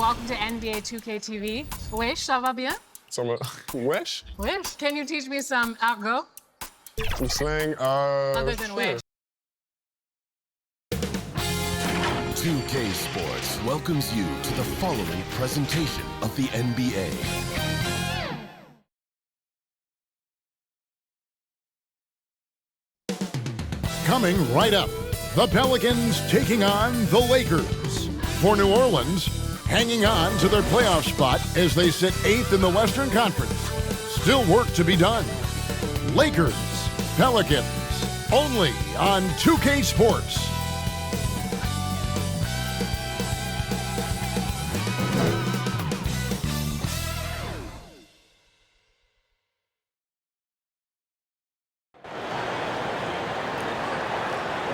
welcome to NBA 2K TV. Wesh, ça va bien? Wesh? Wesh. Can you teach me some outgo? Some slang, Other than sure. wesh. 2K Sports welcomes you to the following presentation of the NBA. Coming right up, the Pelicans taking on the Lakers. For New Orleans, hanging on to their playoff spot as they sit 8th in the Western Conference. Still work to be done. Lakers, Pelicans, only on 2K Sports.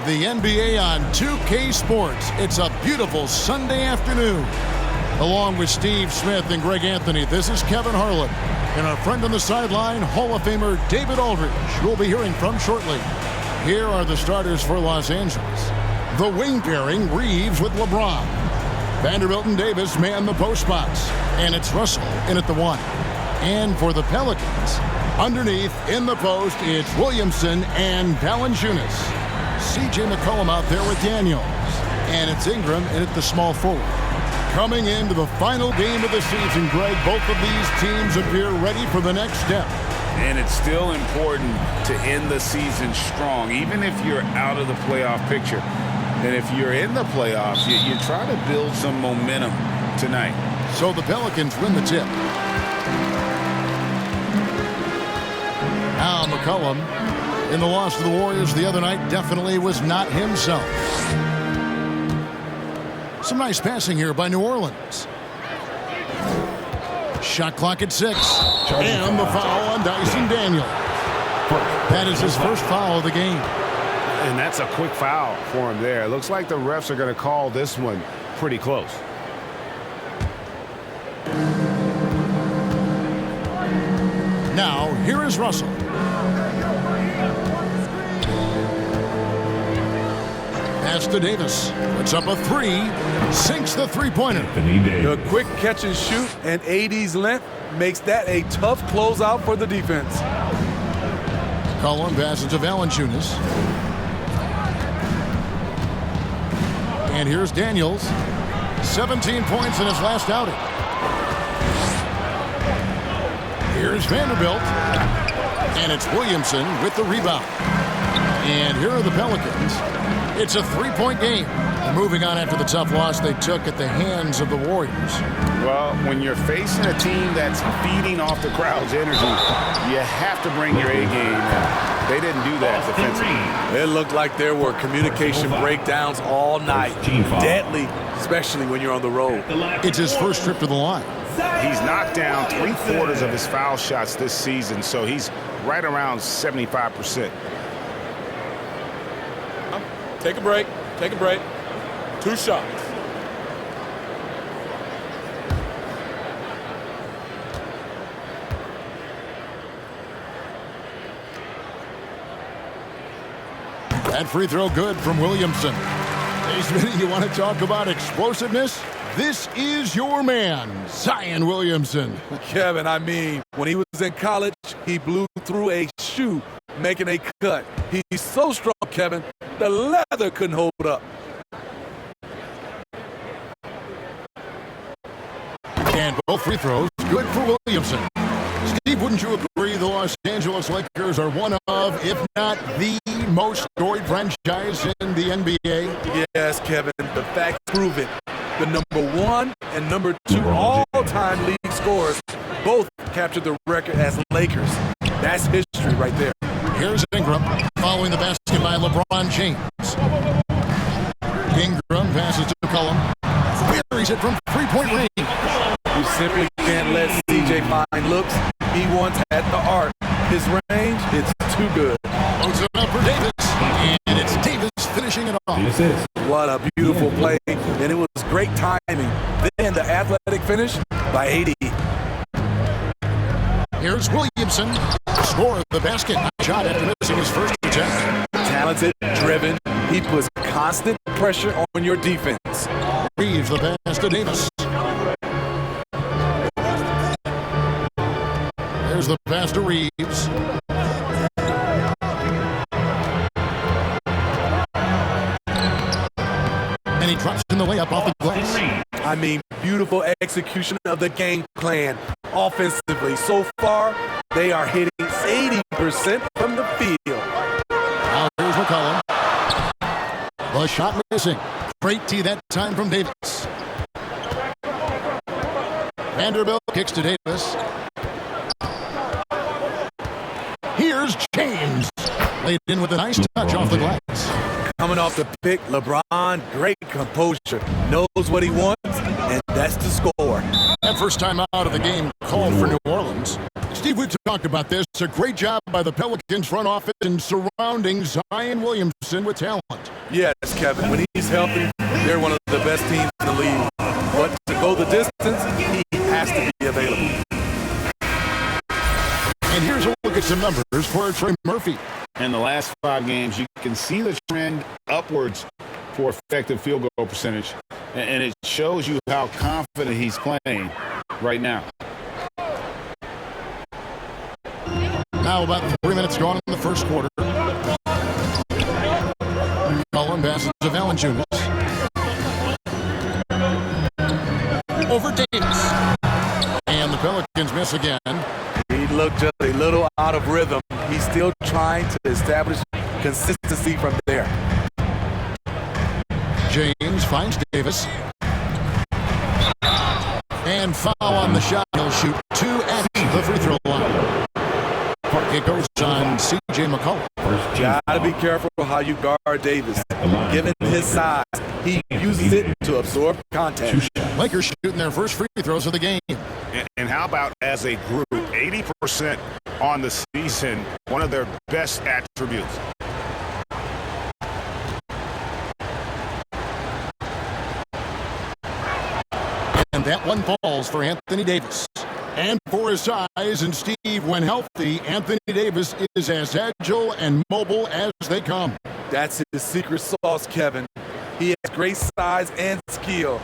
The NBA on 2K Sports. It's a beautiful Sunday afternoon. Along with Steve Smith and Greg Anthony, this is Kevin Harlan. And our friend on the sideline, Hall of Famer David Aldridge, we'll be hearing from shortly. Here are the starters for Los Angeles. The wing pairing, Reeves with LeBron. Vanderbilt and Davis man the post spots. And it's Russell in at the 1. And for the Pelicans, underneath in the post, it's Williamson and Valanciunas. C.J. McCollum out there with Daniels. And it's Ingram in at the small forward. Coming into the final game of the season, Greg, both of these teams appear ready for the next step. And it's still important to end the season strong, even if you're out of the playoff picture. And if you're in the playoffs, you try to build some momentum tonight. So the Pelicans win the tip. Now McCollum, in the loss to the Warriors the other night, definitely was not himself. Some nice passing here by New Orleans. Shot clock at 6. And the foul on Dyson Daniel. That is his first foul of the game. And that's a quick foul for him there. It looks like the refs are going to call this one pretty close. Now, here is Russell. Pass to Davis. Puts up a 3. Sinks the three-pointer. The quick catch and shoot and AD's length makes that a tough closeout for the defense. Cullen passes to Valanciunas. And here's Daniels. 17 points in his last outing. Here's Vanderbilt. And it's Williamson with the rebound. And here are the Pelicans. It's a 3-point game. And moving on after the tough loss they took at the hands of the Warriors. Well, when you're facing a team that's feeding off the crowd's energy, you have to bring your A game. They didn't do that defensively. It looked like there were communication breakdowns all night. Deadly, especially when you're on the road. It's his first trip to the line. He's knocked down 3/4 of his foul shots this season, so he's right around 75%. Take a break. Take a break. 2 shots. That free throw good from Williamson. Hey, Smitty, you want to talk about explosiveness? This is your man, Zion Williamson. Kevin, I mean, when he was in college, he blew through a shoe making a cut. He's so strong, Kevin. The leather couldn't hold up. And both free throws good for Williamson. Steve, wouldn't you agree the Los Angeles Lakers are one of, if not the most storied franchise in the NBA? Yes, Kevin. The facts prove it. The number 1 and number 2 all-time league scorers both captured the record as Lakers. That's history right there. Here's Ingram following the basket by LeBron James. Ingram passes to McCollum. Buries it from three-point range. You simply can't let CJ find looks. He once had the art. His range, it's too good. Throws it up for Davis. And it's Davis finishing it off. What a beautiful play. And it was great timing. Then the athletic finish by AD. Here's Williamson. Score of the basket. Shot after missing his first attempt. Talented, driven. He puts constant pressure on your defense. Reeves the pass to Davis. the pass to Reeves. And he drops in the layup off the glass. I mean, beautiful execution of the game plan. Offensively, so far, they are hitting 80% from the field. Now here's McCollum. The shot missing. Great tee that time from Davis. Vanderbilt kicks to Davis. Here's James. Laid in with a nice touch off the glass. Coming off the pick, LeBron, great composure. Knows what he wants, and that's the score. That first time out of the game called for New Orleans. Steve, we talked about this. A great job by the Pelicans front office in surrounding Zion Williamson with talent. Yes, Kevin. When he's healthy, they're one of the best teams in the league. But to go the distance, he has to be available. And here's a look at some numbers for Trey Murphy. In the last 5 games, you can see the trend upwards for effective field goal percentage. And it shows you how confident he's playing right now. Now about 3 minutes gone in the first quarter. Cullen passes to Valanciunas. Over Davis. And the Pelicans miss again. He looked just a little out of rhythm. He's still trying to establish consistency from there. James finds Davis. And foul on the shot. He'll shoot 2 at the free throw line. It goes on C.J. McCollum. Gotta be careful how you guard Davis. Given his size, he uses it to absorb contact. Lakers shooting their first free throws of the game. And how about as a group, 80% on the season, one of their best attributes. And that one falls for Anthony Davis. And for his size, and Steve, when healthy, Anthony Davis is as agile and mobile as they come. That's his secret sauce, Kevin. He has great size and skill,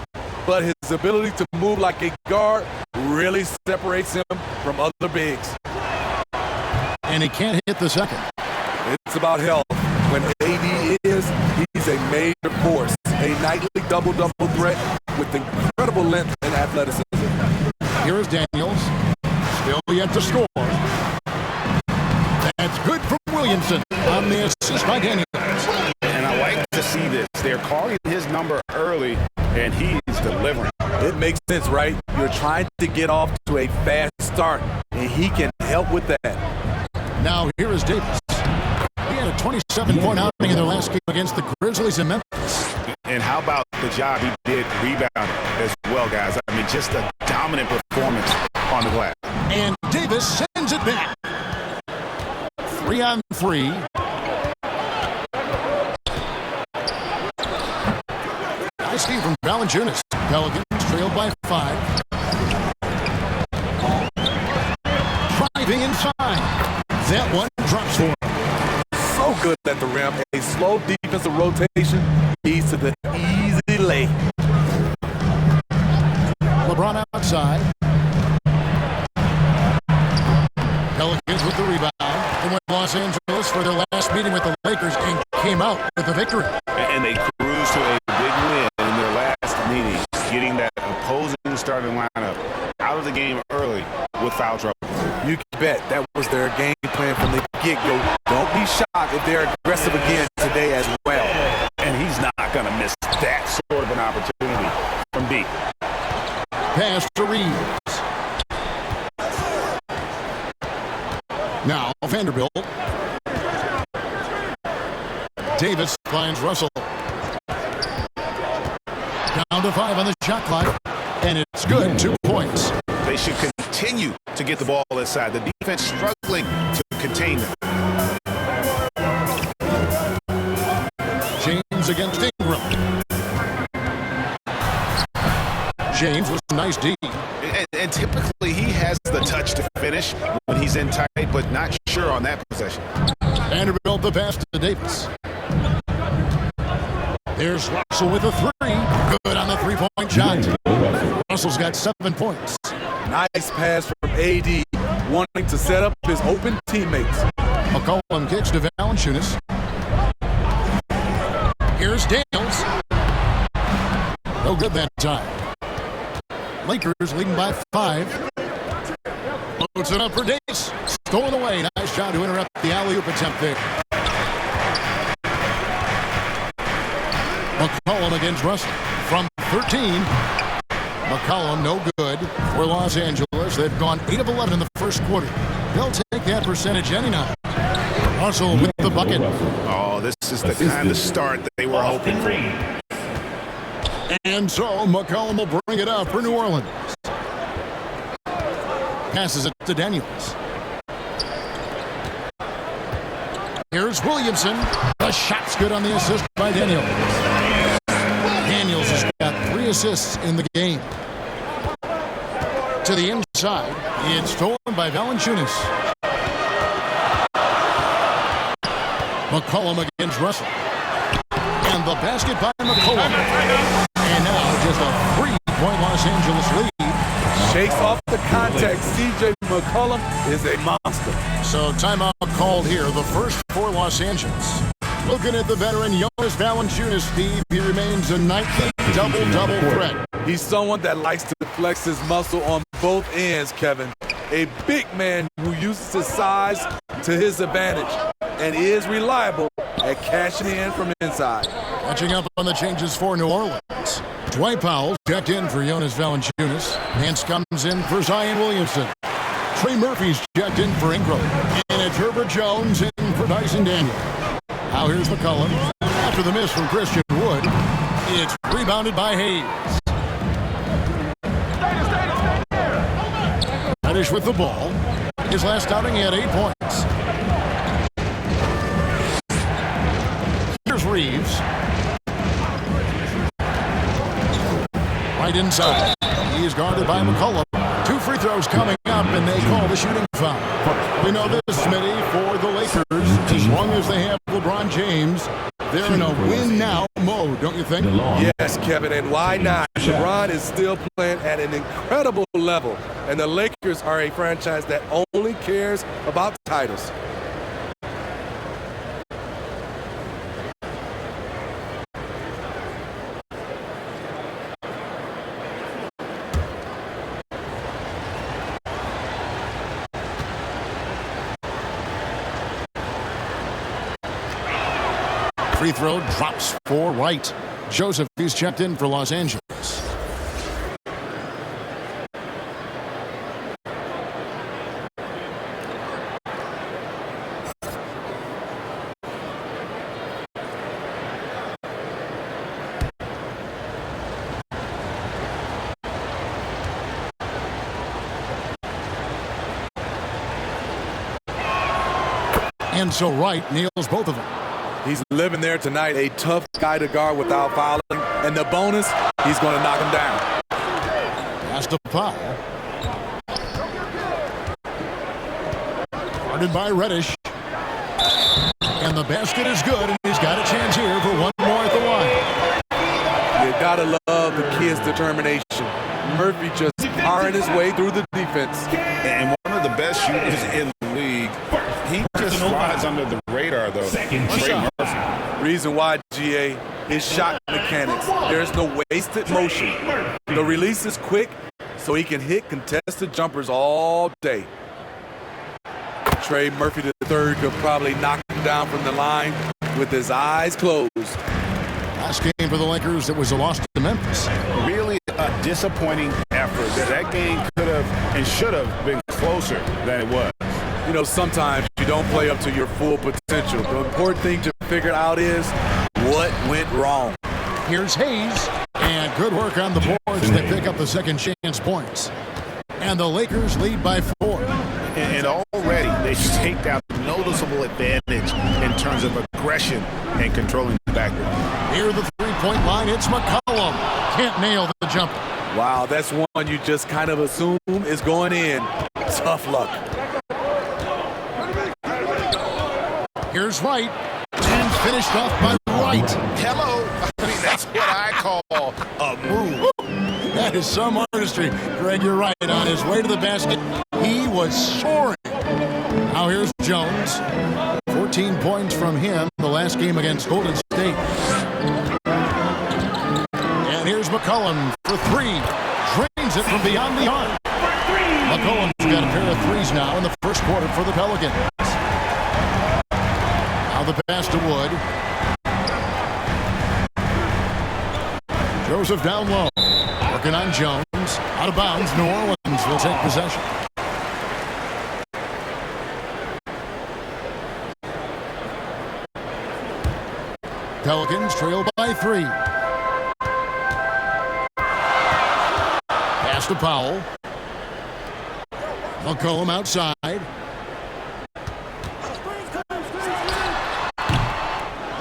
but his ability to move like a guard really separates him from other bigs. And he can't hit the second. It's about health. When AD is, he's a major force, a nightly double-double threat with incredible length and athleticism. Here is Daniels, still yet to score. That's good from Williamson on the assist by Daniels. And I like to see this. They're calling his number early, and he's delivering. It makes sense, right? You're trying to get off to a fast start, and he can help with that. Now here is Davis. He had a 27-point outing in their last game against the Grizzlies in Memphis. And how about the job he did rebounding as well, guys? I mean, just a dominant performance on the glass. And Davis sends it back. 3-on-3. Nice feed from Valanciunas. Pelicans trailed by 5. Driving inside. That one drops for him. So good at the rim. A slow defensive rotation leads to the easy lay. LeBron outside. Pelicans with the rebound. They went to Los Angeles for their last meeting with the Lakers and came out with a victory. And they cruised to a big win in their last meeting, getting that opposing starting lineup out of the game early with foul trouble. You can bet that was their game plan from the get-go. Don't be shocked if they're aggressive again today as well. And he's not going to miss that sort of an opportunity from deep. Pass to Reeves. Now Vanderbilt. Davis finds Russell. Down to 5 on the shot clock. And it's good. 2 points. They should continue to get the ball inside. The defense struggling to contain them. James against Ingram. James with a nice D. And typically he has the touch to finish when he's in tight, but not sure on that possession. Vanderbilt the pass to Davis. There's Russell with a 3. Good on the 3-point shot. Russell's got 7 points. Nice pass from AD. wanting to set up his open teammates. McCollum kicks to Valanciunas. Here's Daniels. No good that time. Lakers leading by 5. Loads it up for Davis. Stolen away. Nice job to interrupt the alley-oop attempt there. McCollum against Russell from 13. McCollum no good for Los Angeles. They've gone 8 of 11 in the first quarter. They'll take that percentage any night. Russell with the bucket. Oh, this is the kind of start that they were hoping for. And so McCollum will bring it out for New Orleans. Passes it to Daniels. Here's Williamson. The shot's good on the assist by Daniels. Daniels has got 3 assists in the game. To the inside. It's stolen by Valanciunas. McCollum against Russell. And the basket by McCollum. And now just a 3-point Los Angeles lead. Shakes off the contact. C.J. McCollum is a monster. So timeout called here. The first for Los Angeles. Looking at the veteran Jonas Valanciunas, Steve, he remains a nightly double-double threat. He's someone that likes to flex his muscle on both ends, Kevin. A big man who uses his size to his advantage and is reliable at cashing in from inside. Catching up on the changes for New Orleans. Dwight Powell checked in for Jonas Valanciunas. Nance comes in for Zion Williamson. Trey Murphy's checked in for Ingram. And it's Herbert Jones in for Dyson Daniel. Now here's McCollum. After the miss from Christian Wood, it's rebounded by Hayes. Reddish with the ball. His last outing, he had 8 points. Here's Reeves. Right inside. He is guarded by McCollum. 2 free throws coming up, and they call the shooting foul. We know this, Smitty, for the Lakers, as long as they have LeBron James, they're in a win-now mode, don't you think? Yes, Kevin, and why not? LeBron is still playing at an incredible level, and the Lakers are a franchise that only cares about titles. Free throw drops for White. Joseph, he's checked in for Los Angeles. And so Wright nails both of them. He's living there tonight, a tough guy to guard without fouling. And the bonus, he's going to knock him down. Pass to Powell. Guarded by Reddish. And the basket is good, and he's got a chance here for one more at the line. You got to love the kid's determination. Murphy just powering his way through the defense. And one of the best shooters in the league. He just flies under the radar, though. Trey Murphy. Reason why, GA, his shot mechanics. There's no wasted motion. The release is quick, so he can hit contested jumpers all day. Trey Murphy III could probably knock him down from the line with his eyes closed. Last game for the Lakers, it was a loss to Memphis. Really a disappointing effort. That game could have and should have been closer than it was. You know, sometimes you don't play up to your full potential. The important thing to figure out is what went wrong. Here's Hayes, and good work on the boards. They pick up the second chance points. And the Lakers lead by 4. And already they've staked out noticeable advantage in terms of aggression and controlling the backcourt. Near the three-point line, it's McCollum. Can't nail the jumper. Wow, that's one you just kind of assume is going in. Tough luck. Here's Wright, and finished off by Wright. Hello. I mean, that's what I call a move. That is some artistry. Greg, you're right. On his way to the basket, He was soaring. Now here's Jones. 14 points from him the last game against Golden State. And here's McCollum for three. Drains it from beyond the arc. McCollum's got a pair of threes now in the first quarter for the Pelicans. Now the pass to Wood. Joseph down low. Working on Jones. Out of bounds. New Orleans will take possession. Pelicans trail by 3. Pass to Powell. McCollum outside.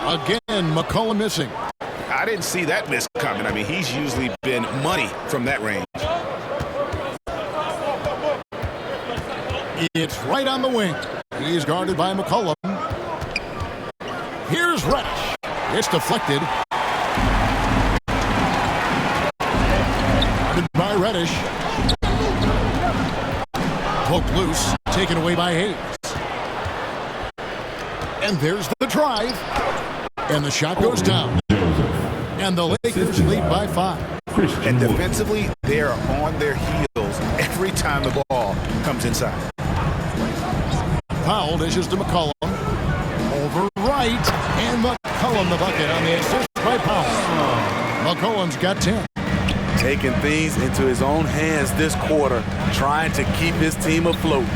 Again, McCollum missing. I didn't see that miss coming. I mean, he's usually been money from that range. It's right on the wing. He's guarded by McCollum. Here's Reddish. It's deflected. Guarded by Reddish. Poked loose. Taken away by Hayes. And there's the drive. And the shot goes down. And the Lakers lead by 5. And defensively, they are on their heels every time the ball comes inside. Powell dishes to McCollum. Over right. And McCollum the bucket on the assist by Powell. McCollum's got 10. Taking things into his own hands this quarter, trying to keep his team afloat.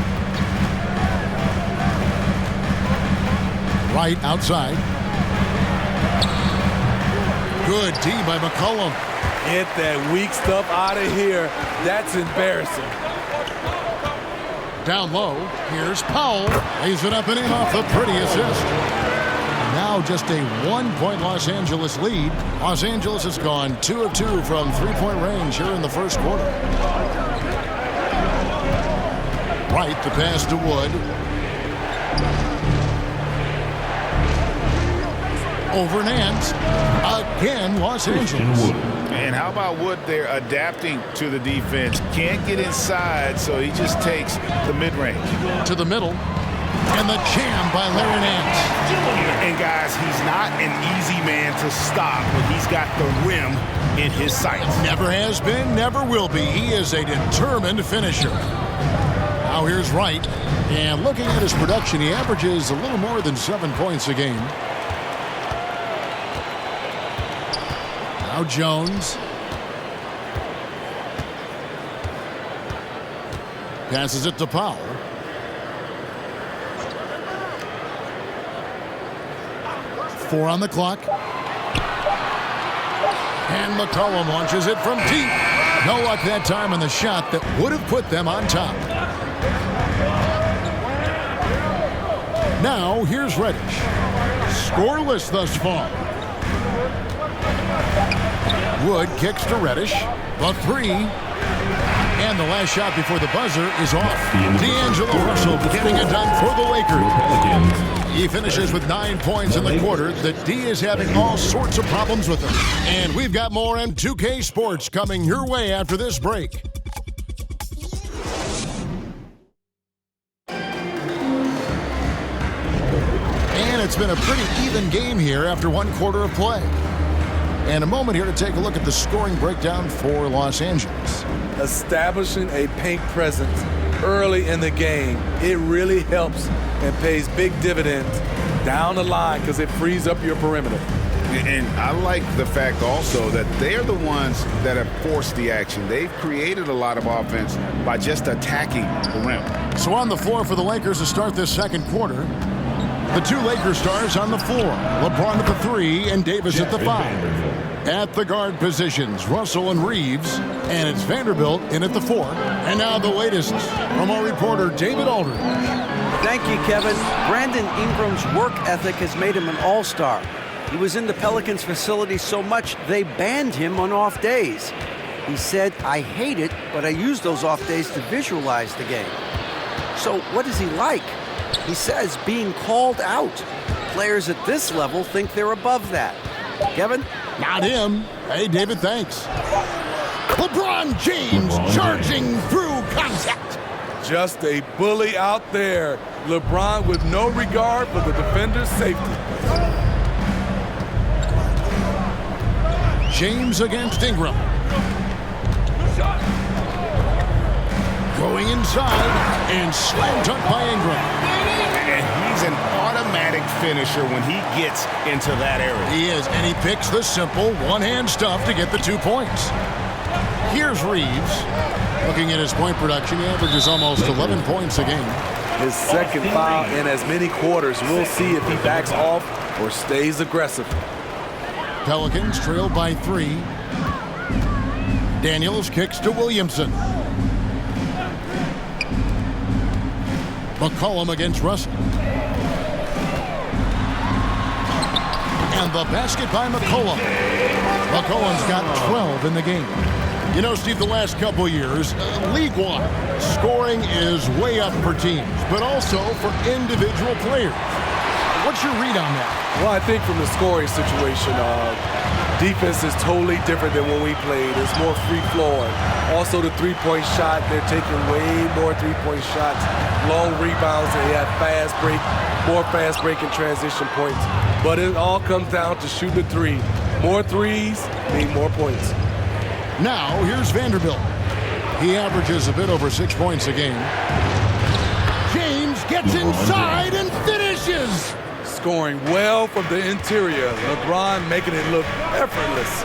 Right outside. Good D by McCollum. Get that weak stuff out of here. That's embarrassing. Down low. Here's Powell. Lays it up and in off the pretty assist. Now just a 1-point Los Angeles lead. Los Angeles has gone 2 of 2 from 3-point range here in the first quarter. Right, the pass to Wood. Over Nance. Again, Los Angeles. And how about Wood there adapting to the defense? Can't get inside, so he just takes the mid-range. To the middle. And the jam by Larry Nance. And guys, he's not an easy man to stop, but he's got the rim in his sights. Never has been, never will be. He is a determined finisher. Now here's Wright. And looking at his production, he averages a little more than 7 points a game. Now Jones. Passes it to Powell. Four on the clock. And McCollum launches it from deep. No luck that time on the shot that would have put them on top. Now here's Reddish. Scoreless thus far. Wood kicks to Reddish. The three. And the last shot before the buzzer is off. D'Angelo Russell getting it done for the Lakers. He finishes with 9 points in the quarter. The D is having all sorts of problems with him. And we've got more M2K Sports coming your way after this break. And it's been a pretty even game here after 1 quarter of play. And a moment here to take a look at the scoring breakdown for Los Angeles. Establishing a paint presence early in the game, it really helps and pays big dividends down the line because it frees up your perimeter. And I like the fact also that they're the ones that have forced the action. They've created a lot of offense by just attacking the rim. So on the floor for the Lakers to start this second quarter, the 2 Lakers stars on the floor. LeBron at the 3 and Davis at the 5. At the guard positions, Russell and Reeves. And it's Vanderbilt in at the 4. And now the latest from our reporter, David Aldridge. Thank you, Kevin. Brandon Ingram's work ethic has made him an all-star. He was in the Pelicans facility so much they banned him on off days. He said, "I hate it, but I use those off days to visualize the game." So what is he like? He says being called out. Players at this level think they're above that. Kevin? Not him. Hey, David, thanks. LeBron James charging through contact. Just a bully out there. LeBron with no regard for the defender's safety. James against Ingram. Going inside and slam dunk by Ingram. And he's an automatic finisher when he gets into that area. He is, and he picks the simple one-hand stuff to get the 2 points. Here's Reeves. Looking at his point production, he averages almost 11 points a game. His second foul in as many quarters. We'll see if he backs off or stays aggressive. Pelicans trail by 3. Daniels kicks to Williamson. McCollum against Russell. And the basket by McCollum. McCollum's got 12 in the game. You know, Steve, the last couple years, league-wide, scoring is way up for teams, but also for individual players. What's your read on that? Well, I think from the scoring situation, defense is totally different than when we played. It's more free-flowing. Also, the three-point shot, they're taking way more three-point shots, long rebounds, and they have more fast-breaking transition points. But it all comes down to shooting the three. More threes mean more points. Now, here's Vanderbilt. He averages a bit over 6 points a game. James gets inside and finishes. Scoring well from the interior. LeBron making it look effortless.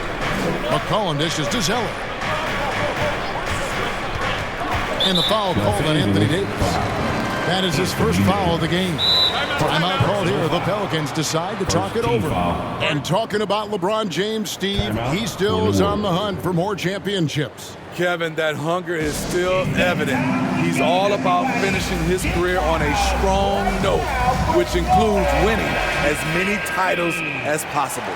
McCollum dishes to Zeller. And the foul called on Anthony Davis. That is his first foul of the game. Timeout called here. The Pelicans decide to talk it over. And talking about LeBron James, Steve, he still is on the hunt for more championships. Kevin, that hunger is still evident. He's all about finishing his career on a strong note, which includes winning as many titles as possible.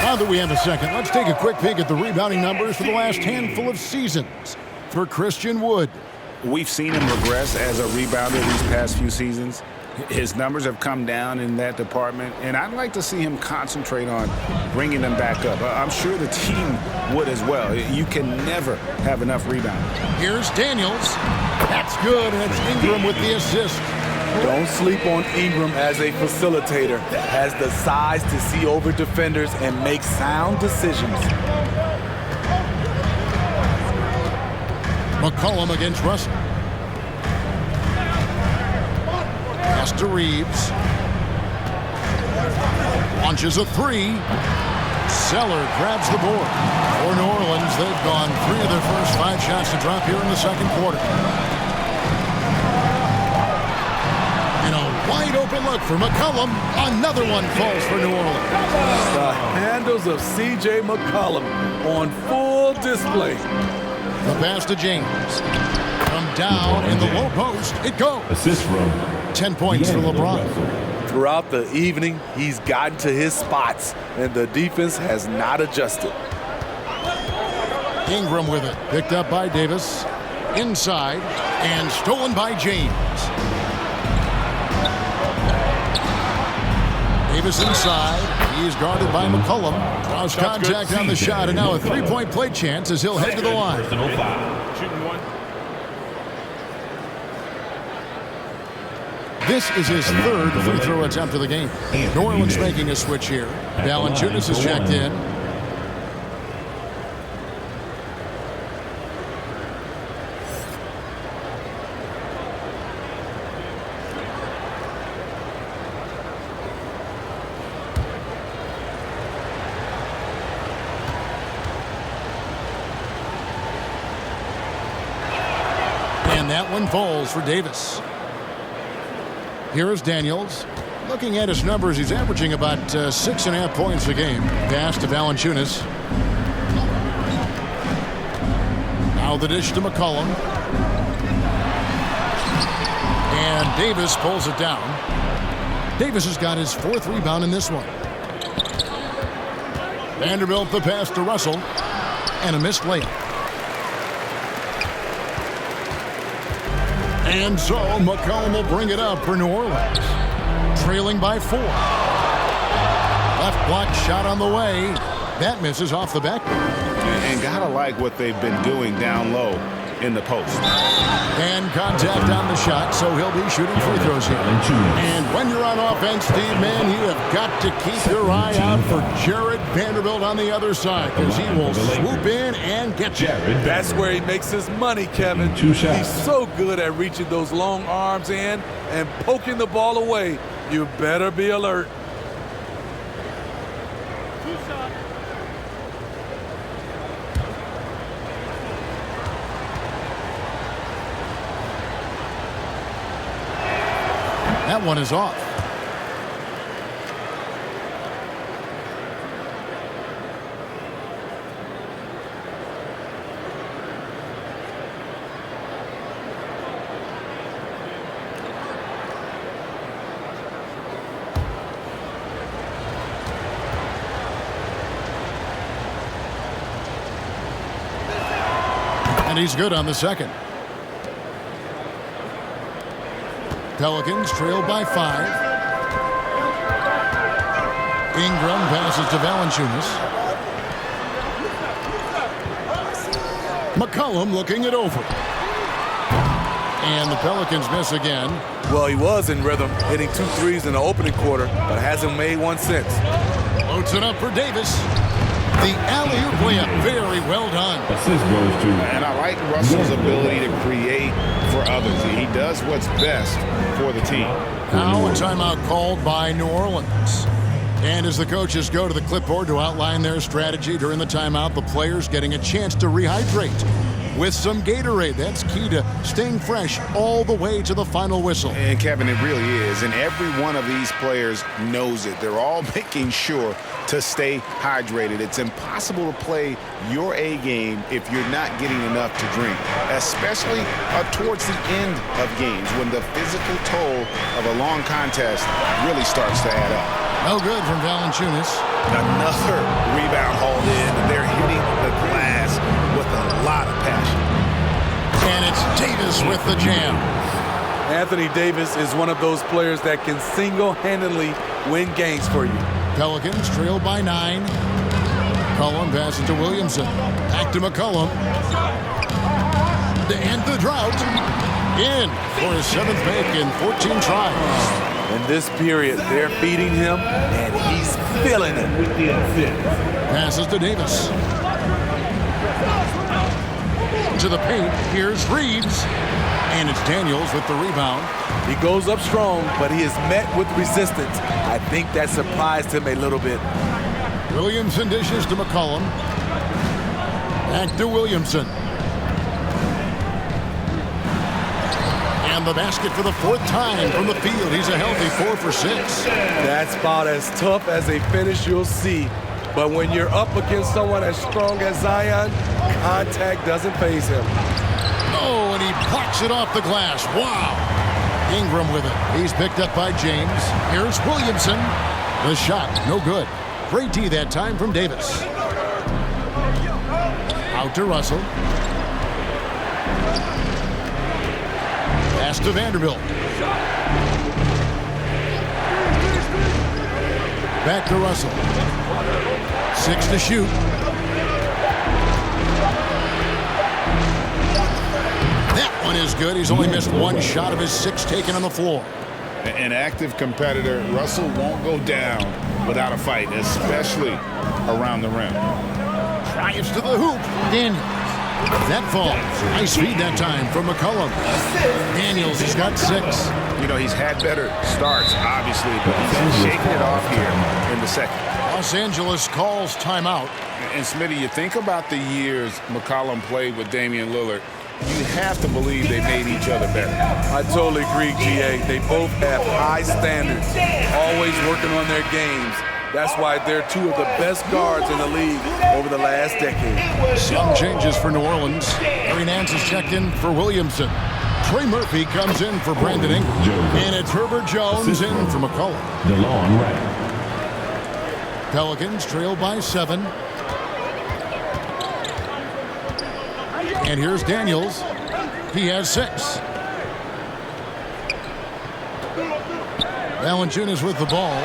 Now that we have a second, let's take a quick peek at the rebounding numbers for the last handful of seasons for Christian Wood. We've seen him regress as a rebounder these past few seasons. His numbers have come down in that department, and I'd like to see him concentrate on bringing them back up. I'm sure the team would as well. You can never have enough rebounds. Here's Daniels. That's good, and it's Ingram with the assist. Don't sleep on Ingram as a facilitator. Has the size to see over defenders and make sound decisions. McCollum against Russell. Pass to Reeves. Launches a three. Zeller grabs the board. For New Orleans, they've gone 3 of their first 5 shots to drop here in the second quarter. And a wide open look for McCollum. Another one falls for New Orleans. The handles of C.J. McCollum on full display. The pass to James. From down in the low post, it goes. Assist from 10 points for LeBron. Throughout the evening, he's gotten to his spots, and the defense has not adjusted. Ingram with it. Picked up by Davis. Inside, and stolen by James. Davis inside. He's guarded by McCollum. Draws contact on the shot, and now a 3-point play chance as he'll head to the line. This is his 3rd free throw attempt of the game. New Orleans making a switch here. Valanciunas has checked in. And that one falls for Davis. Here is Daniels. Looking at his numbers, he's averaging about 6.5 points a game. Pass to Valanciunas. Now the dish to McCollum. And Davis pulls it down. Davis has got his 4th rebound in this one. Vanderbilt the pass to Russell. And a missed layup. And so McCollum will bring it up for New Orleans. Trailing by 4. Left block shot on the way. That misses off the backboard. And gotta like what they've been doing down low. in the post. And contact on the shot, so he'll be shooting free throws here. And when you're on offense, Steve, man, you have got to keep your eye out for Jared Vanderbilt on the other side, because he will swoop in and get you. That's where he makes his money, Kevin. He's so good at reaching those long arms in and poking the ball away. You better be alert. That one is off. And he's good on the second. Pelicans trail by 5. Ingram passes to Valanciunas. McCollum looking it over. And the Pelicans miss again. Well, he was in rhythm, hitting 2 threes in the opening quarter, but hasn't made one since. Loads it up for Davis. The alley-oop layup, very well done. Assist goes to. And I like Russell's ability to create for others. He does what's best for the team. Now a timeout called by New Orleans. And as the coaches go to the clipboard to outline their strategy during the timeout, the players getting a chance to rehydrate with some Gatorade. That's key to staying fresh all the way to the final whistle. And Kevin, it really is. And every one of these players knows it. They're all making sure to stay hydrated. It's impossible to play your A game if you're not getting enough to drink, especially towards the end of games when the physical toll of a long contest really starts to add up. No good from Valanciunas. Another rebound hauled in, and they're hitting the glass with a lot of passion. And it's Davis with the jam. Anthony Davis is one of those players that can single-handedly win games for you. Pelicans trail by 9. McCollum passes to Williamson. Back to McCollum. To end the drought. In for his 7th make in 14 tries. In this period, they're feeding him, and he's feeling it. Passes to Davis. To the paint. Here's Reeves. And it's Daniels with the rebound. He goes up strong, but he is met with resistance. I think that surprised him a little bit. Williamson dishes to McCollum. Back to Williamson. And the basket for the 4th time from the field. He's a healthy 4 for 6. That's about as tough as a finish you'll see. But when you're up against someone as strong as Zion, contact doesn't faze him. Oh, and he blocks it off the glass. Wow. Ingram with it. He's picked up by James. Here's Williamson. The shot, no good. Great D that time from Davis. Out to Russell. Pass to Vanderbilt. Back to Russell. 6 to shoot. That one is good. He's only missed 1 shot of his 6 taken on the floor. An active competitor, Russell won't go down without a fight, especially around the rim. Drives to the hoop. Daniels. That falls. Nice feed that time from McCollum. Daniels has got 6. You know, he's had better starts, obviously, but he's shaking it off here in the second. Los Angeles calls timeout. And Smitty, you think about the years McCollum played with Damian Lillard, you have to believe they made each other better. I totally agree, GA. They both have high standards, always working on their games. That's why they're 2 of the best guards in the league over the last decade. Some changes for New Orleans. Harry Nance is checked in for Williamson. Trey Murphy comes in for Brandon Ingram. And it's Herbert Jones in for McCollum. DeLon Wright. Pelicans trail by 7. And here's Daniels. He has 6. Valanciunas with the ball.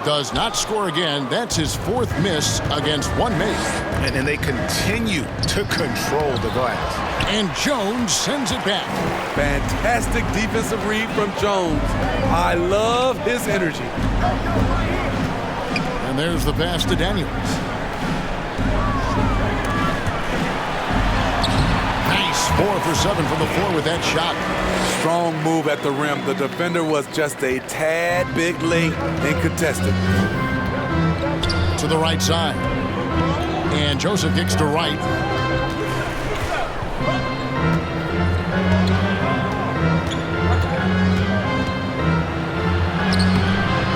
Does not score again. That's his 4th miss against 1 make. And they continue to control the glass. And Jones sends it back. Fantastic defensive read from Jones. I love his energy. And there's the pass to Daniels. Nice 4 for 7 from the floor with that shot. Strong move at the rim. The defender was just a tad bit late and contested. To the right side. And Joseph kicks to right.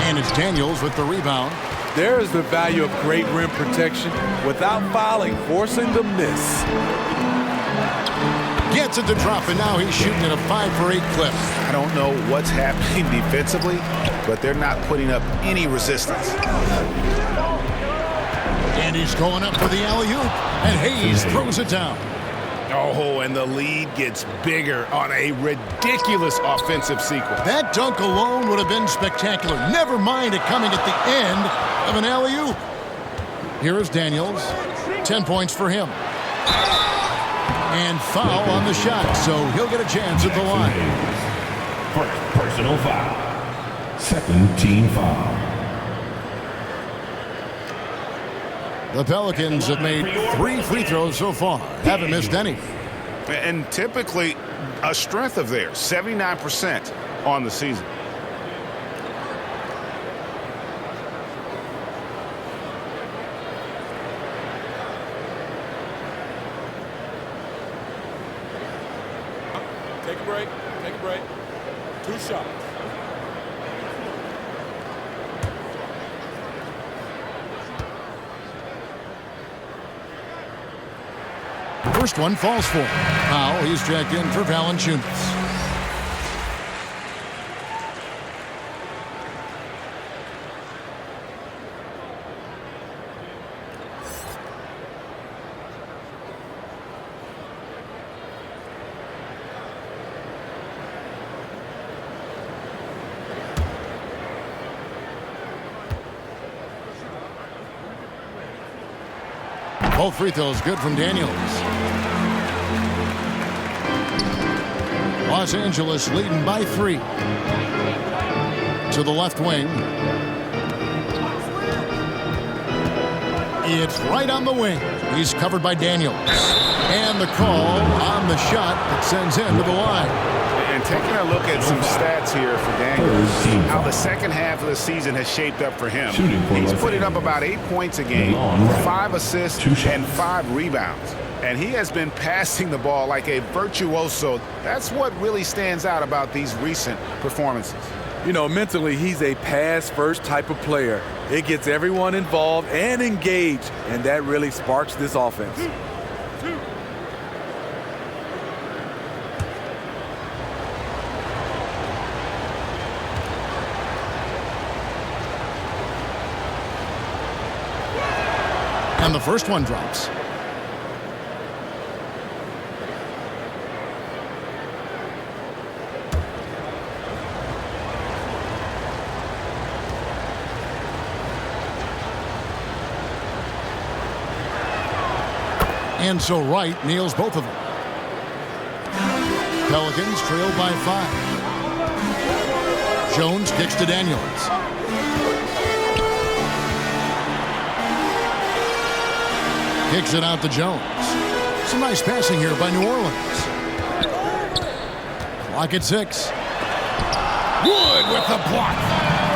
And it's Daniels with the rebound. There is the value of great rim protection without fouling, forcing the miss. Gets it to drop, and now he's shooting at a 5 for 8 clip. I don't know what's happening defensively, but they're not putting up any resistance. And he's going up for the alley-oop, and Hayes throws it down. Oh, and the lead gets bigger on a ridiculous offensive sequence. That dunk alone would have been spectacular. Never mind it coming at the end of an alley-oop. Here is Daniels. 10 points for him. And foul on the shot, so he'll get a chance at the line. First personal foul. Second team foul. The Pelicans have made 3 free throws so far. Haven't missed any. And typically a strength of theirs, 79% on the season. Take a break. Take a break. 2 shots. First one falls for him. Now he's checked in for Valanciunas. Both free throws good from Daniels. Los Angeles leading by 3. To the left wing. It's right on the wing. He's covered by Daniels. And the call on the shot that sends him to the line. And taking a look at some stats here for Daniels, how the second half of the season has shaped up for him. He's putting up about 8 points a game, 5 assists, and 5 rebounds. And he has been passing the ball like a virtuoso. That's what really stands out about these recent performances. You know, mentally, he's a pass-first type of player. It gets everyone involved and engaged, and that really sparks this offense. And the first one drops. And so Wright nails both of them. Pelicans trail by 5. Jones kicks to Daniels. Kicks it out to Jones. Some nice passing here by New Orleans. Clock at 6. Wood with the block.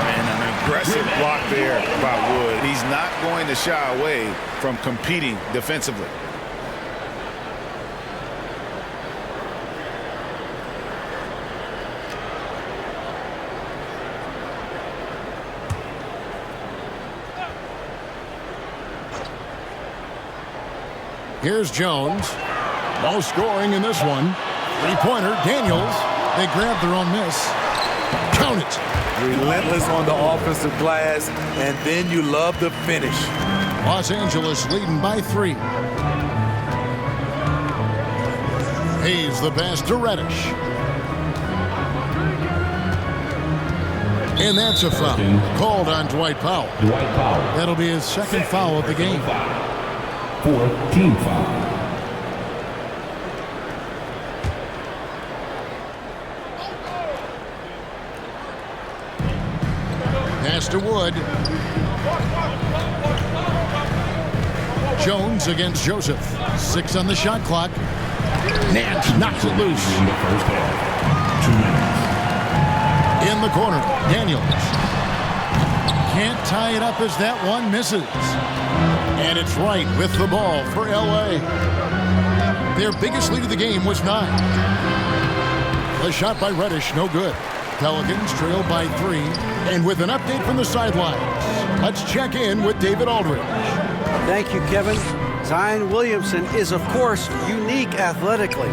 And an aggressive block there by Wood. He's not going to shy away from competing defensively. Here's Jones. No scoring in this one. 3-pointer, Daniels. They grab their own miss. Count it. Relentless on the offensive glass, and then you love the finish. Los Angeles leading by 3. Hayes the pass to Reddish. And that's a foul called on Dwight Powell. Dwight Powell. That'll be his second foul of the game. 4th team foul. Pass to Wood. Jones against Joseph. 6 on the shot clock. Nance knocks it loose. In the first half. 2 minutes. In the corner, Daniels. Can't tie it up as that one misses. And it's Wright with the ball for LA. Their biggest lead of the game was 9. The shot by Reddish, no good. Pelicans trail by 3. And with an update from the sidelines, let's check in with David Aldridge. Thank you, Kevin. Zion Williamson is, of course, unique athletically.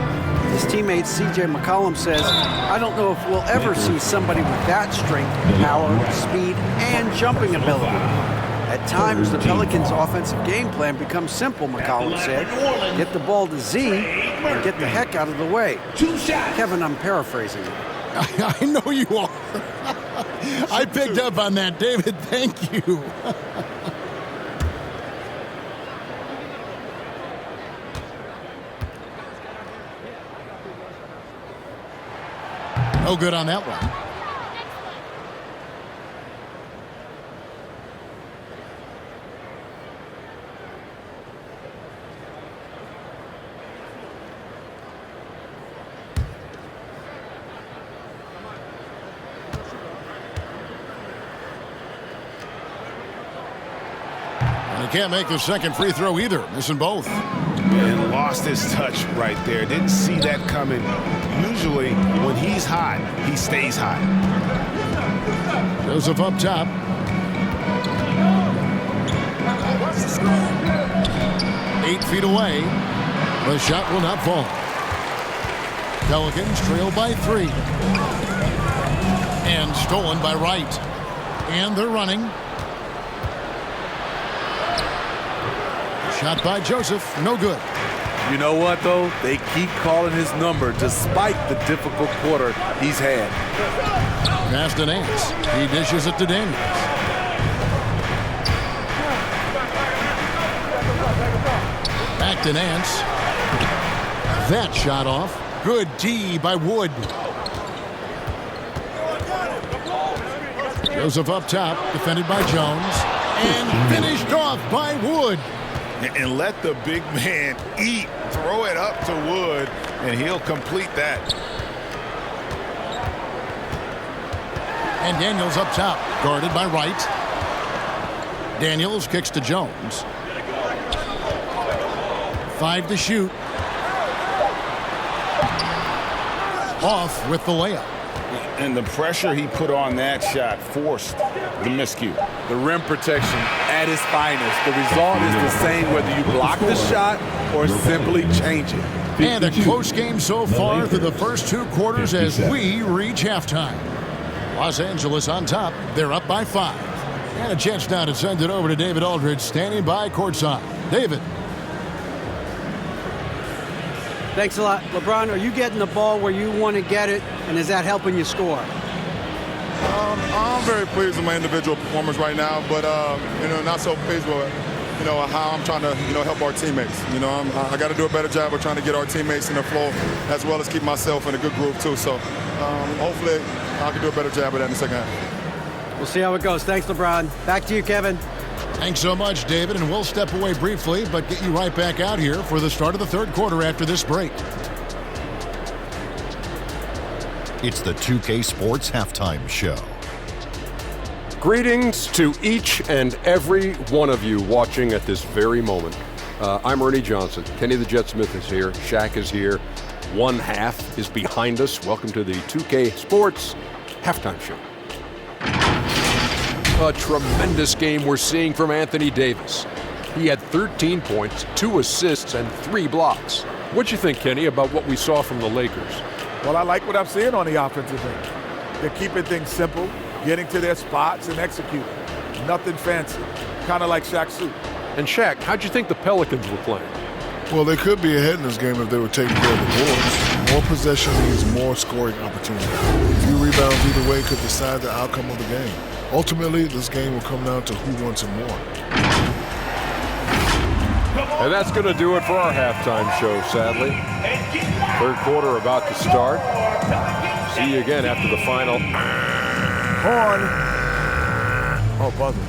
His teammate C.J. McCollum says, I don't know if we'll ever see somebody with that strength, power, speed, and jumping ability. At times, the Pelicans' offensive game plan becomes simple, McCollum said. Get the ball to Z and get the heck out of the way. Kevin, I'm paraphrasing. I know you are. I picked up on that, David. Thank you. No good on that one. And he can't make the second free throw either, missing both. And lost his touch right there. Didn't see that coming. Usually, when he's hot, he stays hot. Joseph up top. Eight feet away. The shot will not fall. Pelicans trail by 3. And stolen by Wright. And they're running. Shot by Joseph, no good. You know what, though? They keep calling his number despite the difficult quarter he's had. Pass to Nance. He dishes it to Daniels. Back to Nance. That shot off. Good D by Wood. Joseph up top, defended by Jones. And finished off by Wood. And let the big man eat. Throw it up to Wood, and he'll complete that. And Daniels up top, guarded by Wright. Daniels kicks to Jones. 5 to shoot. Off with the layup. And the pressure he put on that shot forced the miscue. The rim protection at its finest. The result is the same whether you block the shot or simply change it. And a close game so far through the first 2 quarters as we reach halftime. Los Angeles on top. They're up by 5. And a chance now to send it over to David Aldridge, standing by courtside. David. Thanks a lot. LeBron, are you getting the ball where you want to get it, and is that helping you score? I'm very pleased with my individual performance right now, but not so pleased with how I'm trying to help our teammates. I got to do a better job of trying to get our teammates in the flow as well as keep myself in a good groove too. So hopefully I can do a better job of that in the second half. We'll see how it goes. Thanks, LeBron. Back to you, Kevin. Thanks so much, David, and we'll step away briefly, but get you right back out here for the start of the third quarter after this break. It's the 2K Sports Halftime Show. Greetings to each and every one of you watching at this very moment. I'm Ernie Johnson. Kenny the Jet Smith is here. Shaq is here. One half is behind us. Welcome to the 2K Sports Halftime Show. A tremendous game we're seeing from Anthony Davis. He had 13 points, 2 assists, and 3 blocks. What'd you think, Kenny, about what we saw from the Lakers? Well, I like what I'm seeing on the offensive end. They're keeping things simple, getting to their spots and executing. Nothing fancy, kind of like Shaq's suit. And Shaq, how'd you think the Pelicans were playing? Well, they could be ahead in this game if they were taking care of the boards. More possession means more scoring opportunity. A few rebounds either way could decide the outcome of the game. Ultimately, this game will come down to who wants it more. And that's going to do it for our halftime show, sadly. Third quarter about to start. See you again after the final. Horn. Oh, buzzer.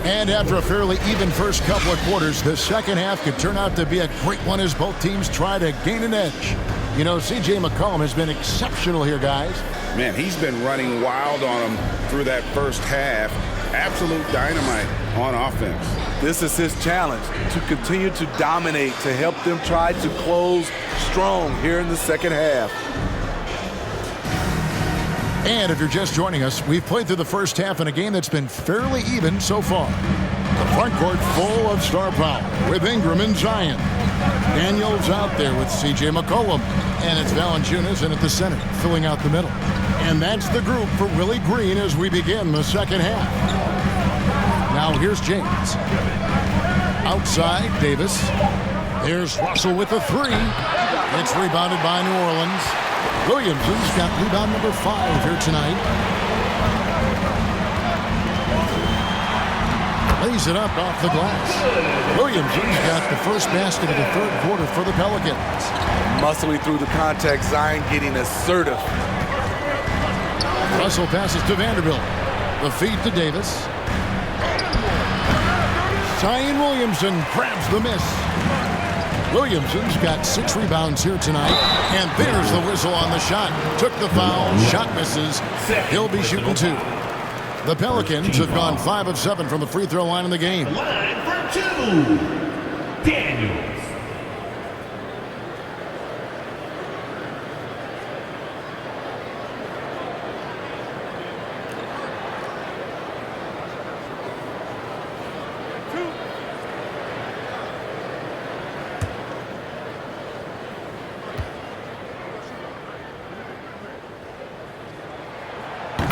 And after a fairly even first couple of quarters, the second half could turn out to be a great one as both teams try to gain an edge. You know, C.J. McCollum has been exceptional here, guys. Man, he's been running wild on them through that first half. Absolute dynamite on offense. This is his challenge, to continue to dominate, to help them try to close strong here in the second half. And if you're just joining us, we've played through the first half in a game that's been fairly even so far. The front court full of star power with Ingram and Zion. Daniels out there with C.J. McCollum. And it's Valanciunas in at the center, filling out the middle. And that's the group for Willie Green as we begin the second half. Now here's James. Outside, Davis. There's Russell with the three. It's rebounded by New Orleans. Williamson's got rebound number 5 here tonight. Lays it up off the glass. Williamson's got the first basket of the third quarter for the Pelicans. Muscling through the contact, Zion getting assertive. Russell passes to Vanderbilt. The feed to Davis. Zion Williamson grabs the miss. Williamson's got 6 rebounds here tonight. And there's the whistle on the shot. Took the foul. Shot misses. He'll be shooting 2. The Pelicans have gone 5 of 7 from the free throw line in the game. Line for 2. Daniels.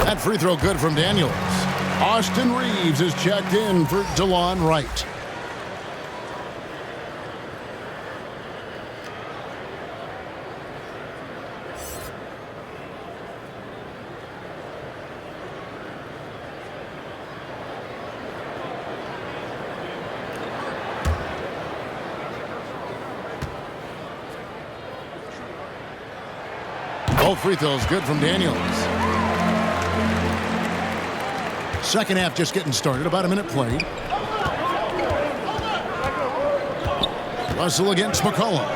That free throw good from Daniels. Austin Reeves is checked in for DeLon Wright. Both free throws good from Daniels. Second half just getting started. About a minute played. Russell against McCollum.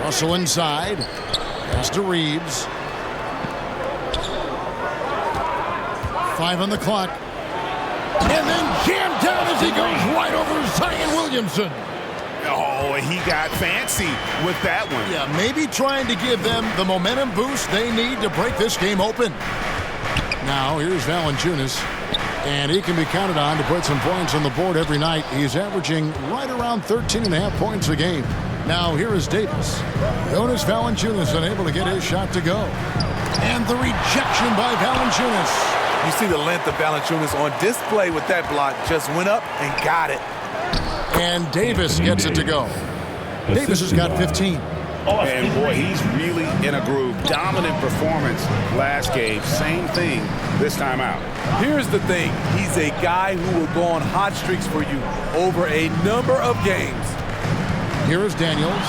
Russell inside. Pass to Reeves. 5 on the clock. And then jammed down as he goes right over Zion Williamson. Oh, he got fancy with that one. Yeah, maybe trying to give them the momentum boost they need to break this game open. Now, here's Valanciunas, and he can be counted on to put some points on the board every night. He's averaging right around 13.5 points a game. Now, here is Davis. Jonas Valanciunas unable to get his shot to go. And the rejection by Valanciunas. You see the length of Valanciunas on display with that block. Just went up and got it. And Davis gets it to go. Davis has got 15. And boy, he's really in a groove. Dominant performance last game. Same thing this time out. Here's the thing. He's a guy who will go on hot streaks for you over a number of games. Here is Daniels.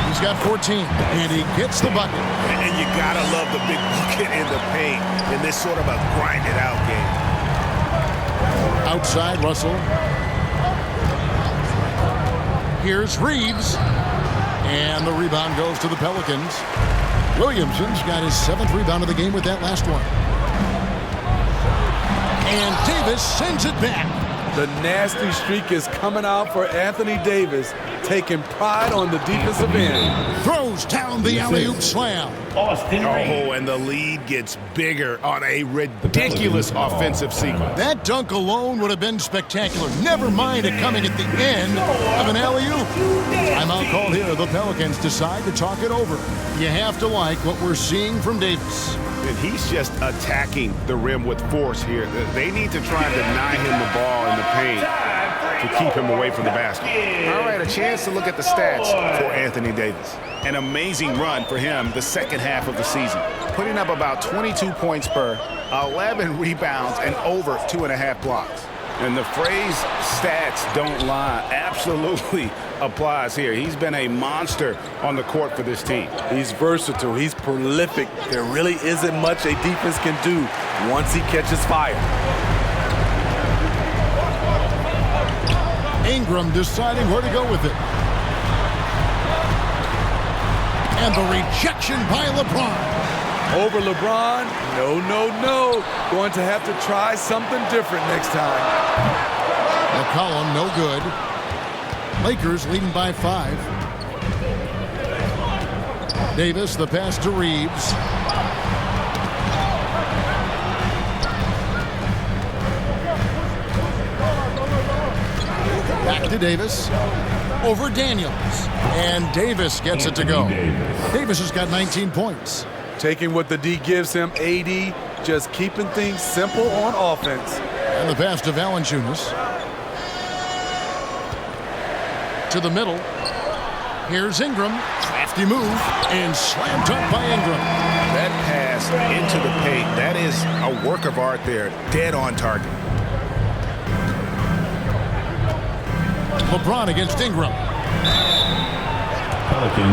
He's got 14, and he gets the bucket. And you gotta love the big bucket in the paint in this sort of a grind-it-out game. Outside, Russell. Here's Reeves. And the rebound goes to the Pelicans. Williamson's got his 7th rebound of the game with that last one. And Davis sends it back. The nasty streak is coming out for Anthony Davis, taking pride on the defensive end. Throws down the alley-oop slam. Austin Reeves. Oh, and the lead gets bigger on a ridiculous offensive sequence. That dunk alone would have been spectacular. Never mind it coming at the end of an alley-oop. Timeout called here. The Pelicans decide to talk it over. You have to like what we're seeing from Davis. And he's just attacking the rim with force here. They need to try and deny him the ball in the paint. to keep him away from the basket. All right, a chance to look at the stats for Anthony Davis. An amazing run for him the second half of the season, putting up about 22 points per, 11 rebounds, and over 2.5 blocks. And the phrase stats don't lie absolutely applies here. He's been a monster on the court for this team. He's versatile. He's prolific. There really isn't much a defense can do once he catches fire. Ingram deciding where to go with it. And the rejection by LeBron. Over LeBron? No, no, no. Going to have to try something different next time. McCollum, no good. Lakers leading by 5. Davis, the pass to Reeves. Back to Davis. Over Daniels. And Davis gets it to go. Davis has got 19 points. Taking what the D gives him, AD, just keeping things simple on offense. And the pass to Valanciunas. To the middle. Here's Ingram. Crafty move. And slammed up by Ingram. That pass into the paint, that is a work of art there. Dead on target. LeBron against Ingram.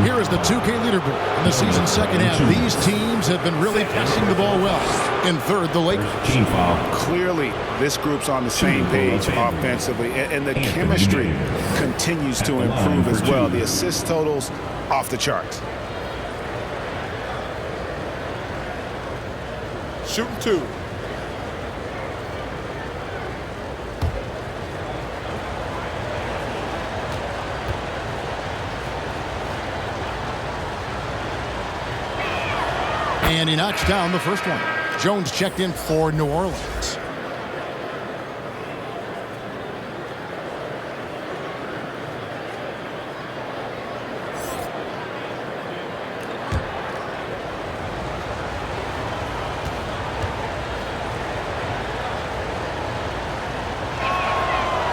Here is the 2K leaderboard in the season's second half. These teams have been really passing the ball well. In third, the Lakers. Clearly, this group's on the same page offensively, and the chemistry continues to improve as well. The assist totals off the charts. Shooting 2. And he knocks down the first one. Jones checked in for New Orleans.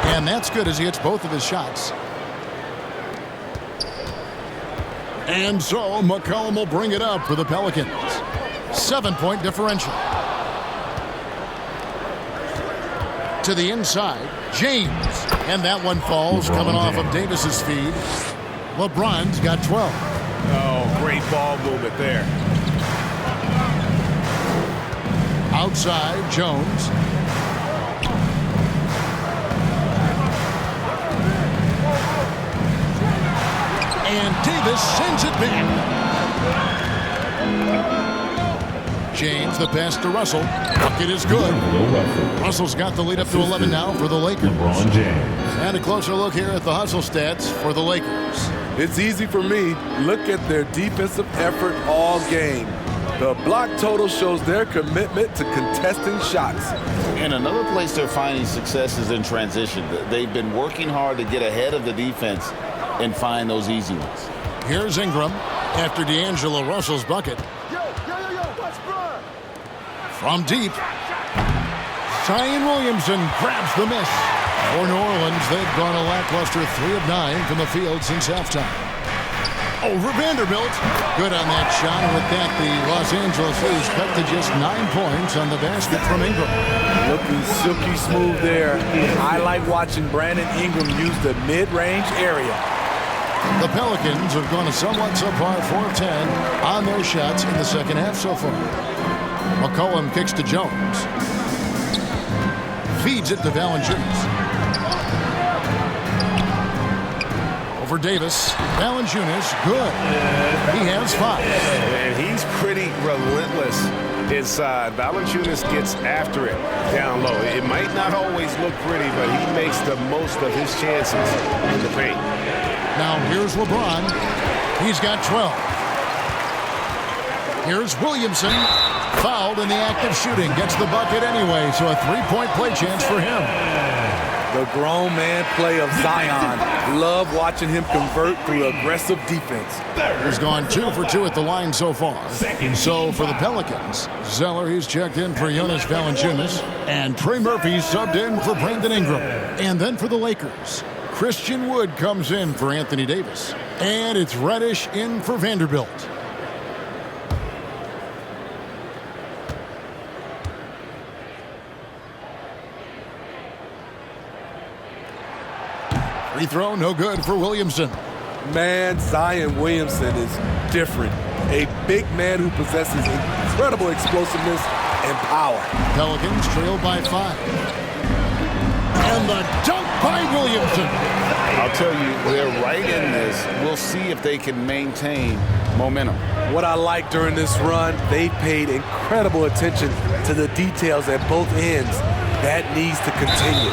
And that's good as he hits both of his shots. And so McCollum will bring it up for the Pelicans. 7-point differential. To the inside, James. And that one falls coming off of Davis's feed. LeBron's got 12. Oh, great ball movement there. Outside, Jones. And Davis sends it back. James, the pass to Russell. Bucket is good. Russell's got the lead up to 11 now for the Lakers. LeBron James. And a closer look here at the hustle stats for the Lakers. It's easy for me. Look at their defensive effort all game. The block total shows their commitment to contesting shots. And another place they're finding success is in transition. They've been working hard to get ahead of the defense and find those easy ones. Here's Ingram after D'Angelo Russell's bucket. From deep, Zion Williamson grabs the miss. For New Orleans, they've gone a lackluster 3 of 9 from the field since halftime. Over Vanderbilt. Good on that shot. And with that, the Los Angeles A's cut to just 9 points on the basket from Ingram. Looking silky smooth there. I like watching Brandon Ingram use the mid-range area. The Pelicans have gone a somewhat subpar 4 of 10 on their shots in the second half so far. McCollum kicks to Jones. Feeds it to Valanciunas. Over Davis. Valanciunas, good. He has 5. And he's pretty relentless inside. Valanciunas gets after it down low. It might not always look pretty, but he makes the most of his chances in the paint. Now here's LeBron. He's got 12. Here's Williamson. Fouled in the act of shooting. Gets the bucket anyway, so a 3-point play chance for him. The grown man play of Zion. Love watching him convert through aggressive defense. He's gone 2 for 2 at the line so far. So for the Pelicans, Zeller, he's checked in for Jonas Valanciunas, and Trey Murphy subbed in for Brandon Ingram. And then for the Lakers, Christian Wood comes in for Anthony Davis. And it's Reddish in for Vanderbilt. Free throw, no good for Williamson. Man, Zion Williamson is different. A big man who possesses incredible explosiveness and power. Pelicans trailed by 5. And the dunk by Williamson. I'll tell you, they're right in this. We'll see if they can maintain momentum. What I like during this run, they paid incredible attention to the details at both ends. That needs to continue.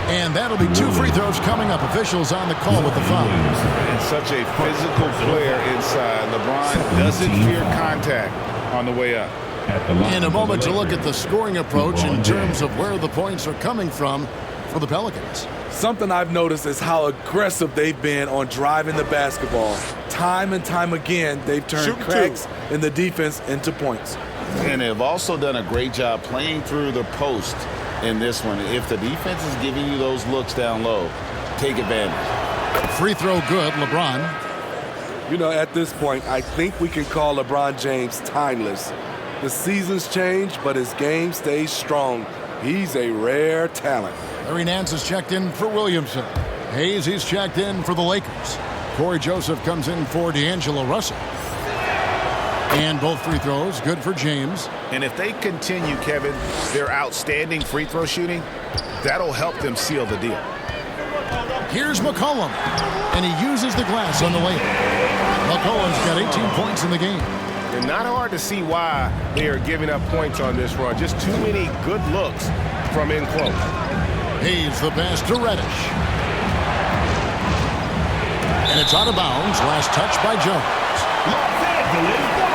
And that'll be 2 free throws coming up. Officials on the call with the foul. And such a physical player inside. LeBron doesn't fear contact on the way up. In a moment to look at the scoring approach in terms of where the points are coming from for the Pelicans. Something I've noticed is how aggressive they've been on driving the basketball. Time and time again, they've turned cracks in the defense into points. And they've also done a great job playing through the post in this one. If the defense is giving you those looks down low, take advantage. Free throw good, LeBron. You know, at this point, I think we can call LeBron James timeless. The seasons change, but his game stays strong. He's a rare talent. Larry Nance is checked in for Williamson. Hayes, he's checked in for the Lakers. Corey Joseph comes in for D'Angelo Russell. And both free throws, good for James. And if they continue, Kevin, their outstanding free throw shooting, that'll help them seal the deal. Here's McCollum, and he uses the glass on the way. McCollum's got 18 points in the game. And not hard to see why they are giving up points on this run. Just too many good looks from in close. Hayes the pass to Reddish. And it's out of bounds. Last touch by Jones. Los Angeles ball.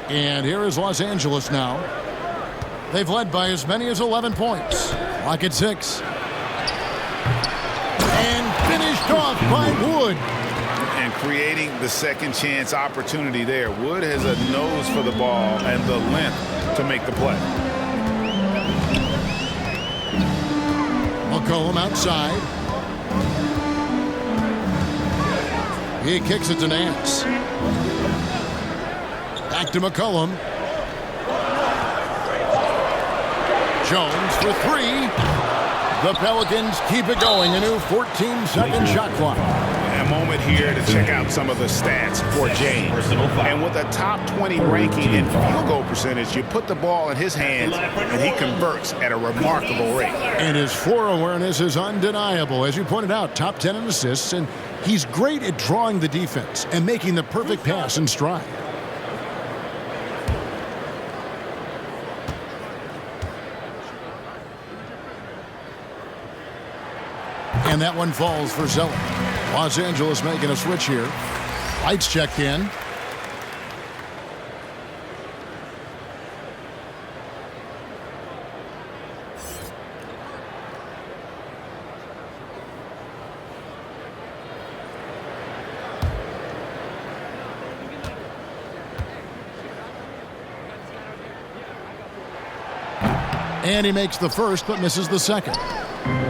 And here is Los Angeles now. They've led by as many as 11 points. Clock at 6. And finished off by Wood. And creating the second chance opportunity there. Wood has a nose for the ball and the length to make the play. McCollum outside. He kicks it to Nance. Back to McCollum. Jones for 3. The Pelicans keep it going. A new 14-second shot clock. A moment here to check out some of the stats for James. And with a top 20 ranking in field goal percentage, you put the ball in his hands and he converts at a remarkable rate. And his floor awareness is undeniable. As you pointed out, top 10 in assists, and he's great at drawing the defense and making the perfect pass in stride. And that one falls for Zeller. Los Angeles making a switch here. Lights checked in. And he makes the first but misses the second.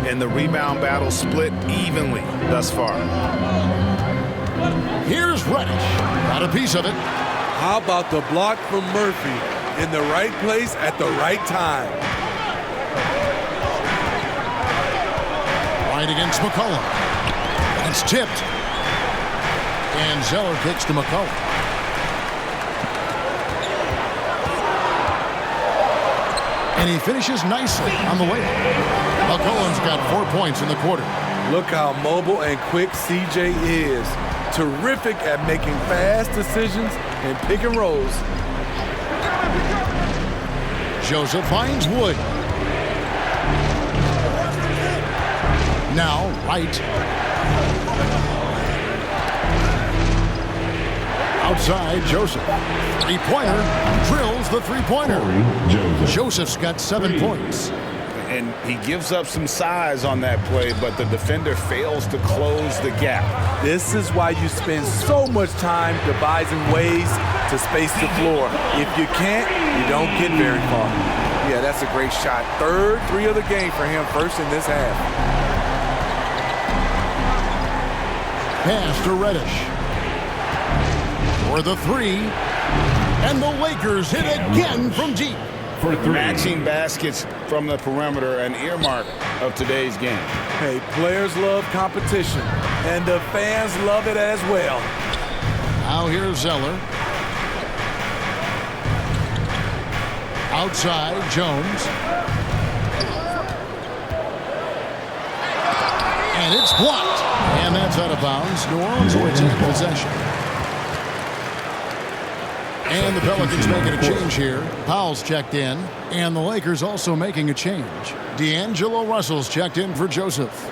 And the rebound battle split evenly thus far. Here's Reddish. Got a piece of it. How about the block from Murphy in the right place at the right time? Right against McCollum. That's tipped. And Zeller kicks to McCollum. And he finishes nicely on the way. McCollum's got 4 points in the quarter. Look how mobile and quick CJ is. Terrific at making fast decisions and pick and rolls. Joseph finds Wood. Now, Wright. Outside, Joseph. Three-pointer. Drills the three-pointer. Joseph's got 7 points. And he gives up some size on that play, but the defender fails to close the gap. This is why you spend so much time devising ways to space the floor. If you can't, you don't get very far. Yeah, that's a great shot. Third three of the game for him, first in this half. Pass to Reddish. For the three. And the Lakers hit again from deep. Matching baskets from the perimeter, an earmark of today's game. Hey, players love competition, and the fans love it as well. Now here's Zeller. Outside, Jones. And it's blocked. And that's out of bounds. New Orleans will take possession. And the Pelicans making a change here. Powell's checked in. And the Lakers also making a change. D'Angelo Russell's checked in for Joseph.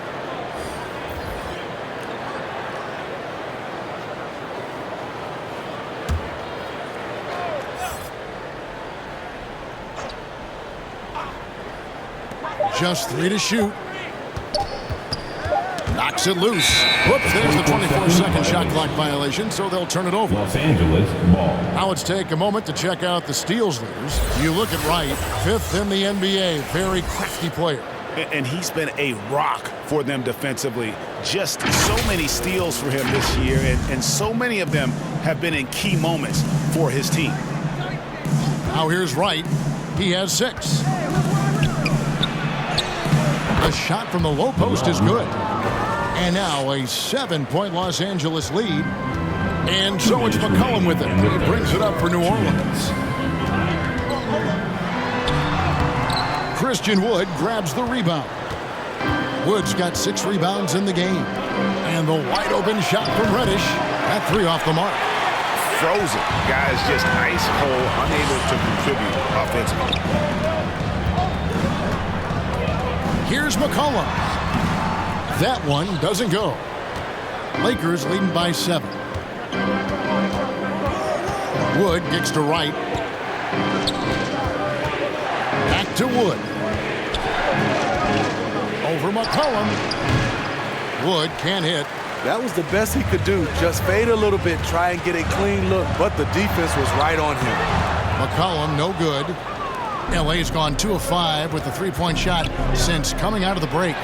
Just 3 to shoot. Knocks it loose. Whoops, there's the 24-second shot clock violation, so they'll turn it over. Los Angeles ball. Now let's take a moment to check out the steals leaders. You look at Wright, 5th in the NBA, very crafty player. And he's been a rock for them defensively. Just so many steals for him this year, and so many of them have been in key moments for his team. Now here's Wright. He has 6. The shot from the low post is good. And now a 7-point Los Angeles lead. And so it's McCollum with it. He brings it up for New Orleans. Christian Wood grabs the rebound. Wood's got 6 rebounds in the game. And the wide open shot from Reddish. That 3 off the mark. Frozen. Guys just ice cold, unable to contribute offensively. Here's McCollum. That one doesn't go. Lakers leading by 7. Wood gets to Wright. Back to Wood. Over McCollum. Wood can't hit. That was the best he could do. Just fade a little bit, try and get a clean look, but the defense was right on him. McCollum, no good. LA's gone 2 of 5 with the 3-point shot since coming out of the break.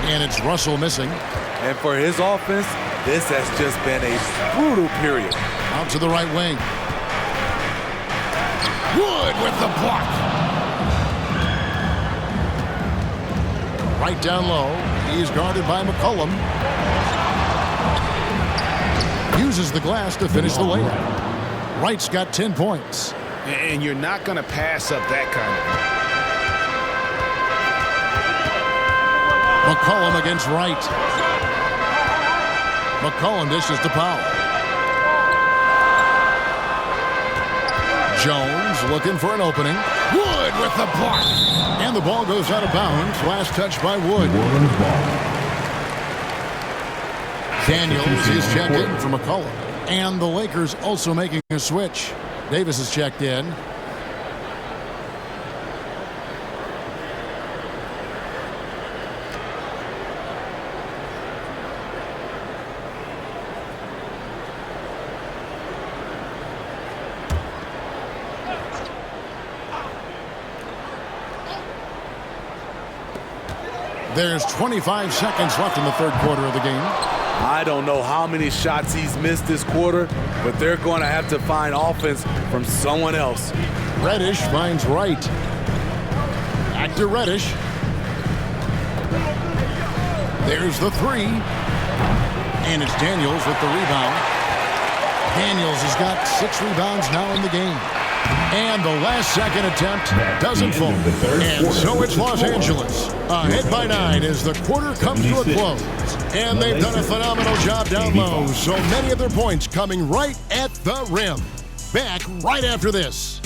And it's Russell missing. And for his offense, this has just been a brutal period. Out to the right wing. Wood with the block. Right down low. He's guarded by McCollum. Uses the glass to finish the layup. Wright's got 10 points. And you're not going to pass up that kind of. McCollum against Wright. McCollum dishes to Powell. Jones looking for an opening. Wood with the block. And the ball goes out of bounds. Last touch by Wood. Daniels is checked in for McCollum. And the Lakers also making a switch. Davis is checked in. There's 25 seconds left in the third quarter of the game. I don't know how many shots he's missed this quarter, but they're going to have to find offense from someone else. Reddish finds Wright. Back to Reddish. There's the 3. And it's Daniels with the rebound. Daniels has got 6 rebounds now in the game. And the last second attempt doesn't fall. And so it's Los Angeles. Ahead by 9 as the quarter comes to a close. And they've done a phenomenal job down low. So many of their points coming right at the rim. Back right after this.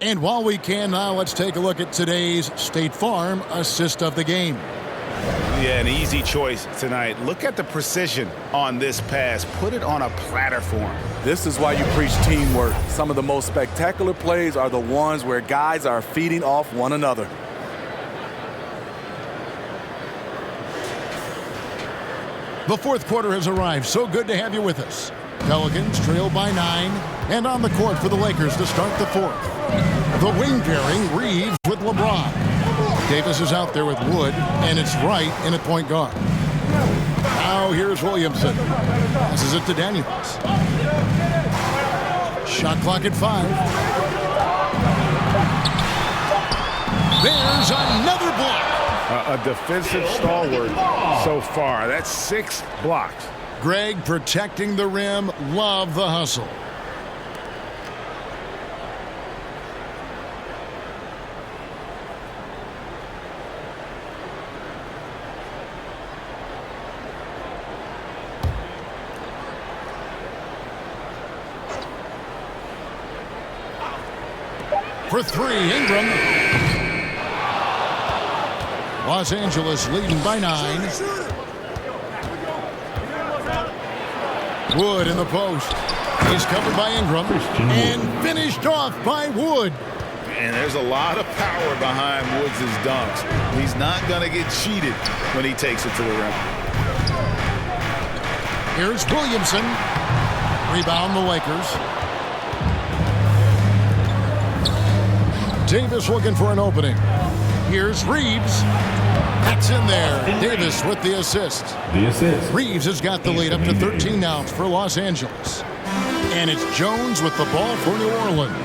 And while we can now, let's take a look at today's State Farm assist of the game. Yeah, an easy choice tonight. Look at the precision on this pass. Put it on a platter form. This is why you preach teamwork. Some of the most spectacular plays are the ones where guys are feeding off one another. The fourth quarter has arrived. So good to have you with us. Pelicans trail by 9, and on the court for the Lakers to start the fourth. The wing pairing, Reeves with LeBron. Davis is out there with Wood, and it's Wright in at point guard. Now here's Williamson. Passes it to Daniels. Shot clock at 5. There's another block. A defensive stalwart so far. That's 6 blocks. Greg protecting the rim. Love the hustle. For 3, Ingram. Los Angeles leading by 9. Wood in the post. He's covered by Ingram and finished off by Wood. And there's a lot of power behind Woods' dunks. He's not going to get cheated when he takes it to the rim. Here's Williamson. Rebound the Lakers. Davis looking for an opening. Here's Reeves. That's in there. Davis with the assist. Reeves has got the lead up to 13 now for Los Angeles. And it's Jones with the ball for New Orleans.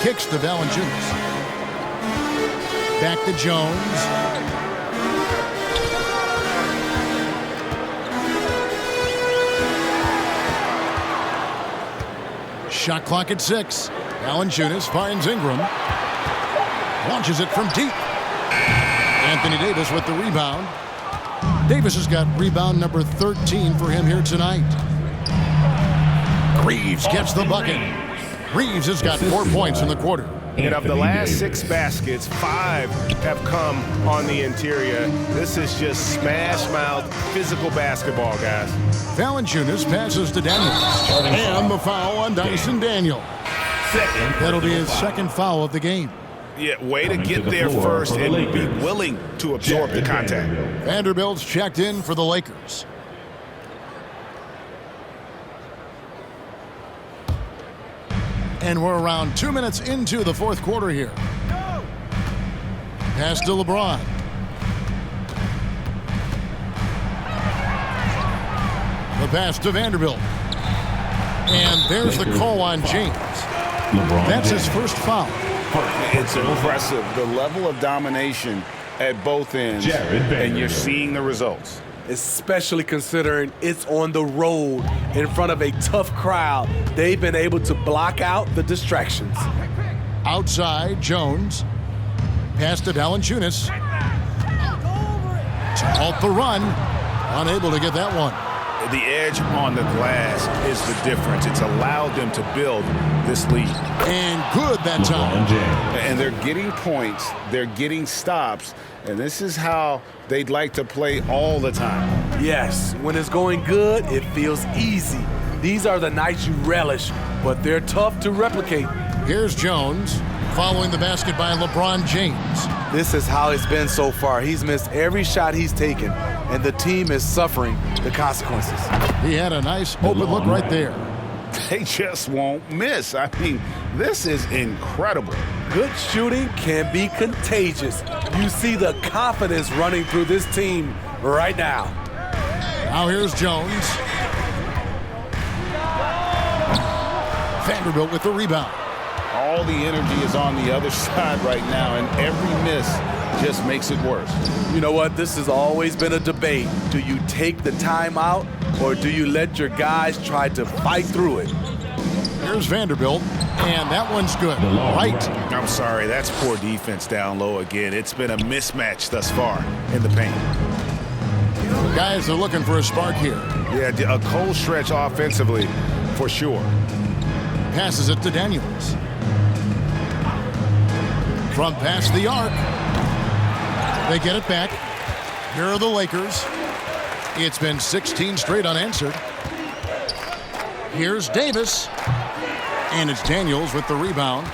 Kicks to Valanciunas. Back to Jones. Shot clock at 6. Valanciunas finds Ingram. Launches it from deep. Anthony Davis with the rebound. Davis has got rebound number 13 for him here tonight. Reeves gets the bucket. Reeves has got 4 points in the quarter. And of the last 6 baskets, 5 have come on the interior. This is just smash-mouth physical basketball, guys. Valanciunas passes to Daniels. And the foul on Dyson Daniel. That'll be his second foul of the game. Yeah, way to get there first and be willing to absorb the contact. Vanderbilt's checked in for the Lakers. And we're around 2 minutes into the fourth quarter here. Pass to LeBron. The pass to Vanderbilt. And there's the call on James. That's his first foul. It's impressive, the level of domination at both ends, and you're seeing the results. Especially considering it's on the road in front of a tough crowd. They've been able to block out the distractions. Outside, Jones. Pass to Valanciunas. To halt the run. Unable to get that one. The edge on the glass is the difference. It's allowed them to build this lead. And good that time. And they're getting points. They're getting stops. And this is how they'd like to play all the time. Yes, when it's going good, it feels easy. These are the nights you relish, but they're tough to replicate. Here's Jones following the basket by LeBron James. This is how it's been so far. He's missed every shot he's taken, and the team is suffering the consequences. He had a nice open look right there. They just won't miss. I mean, this is incredible. Good shooting can be contagious. You see the confidence running through this team right now. Now here's Jones. Vanderbilt with the rebound. All the energy is on the other side right now, and every miss just makes it worse. You know what? This has always been a debate. Do you take the timeout, or do you let your guys try to fight through it? Here's Vanderbilt, and that one's good. Right. I'm sorry, that's poor defense down low again. It's been a mismatch thus far in the paint. Guys are looking for a spark here. Yeah, a cold stretch offensively, for sure. Passes it to Daniels. From past the arc. They get it back. Here are the Lakers. It's been 16 straight unanswered. Here's Davis. And it's Daniels with the rebound.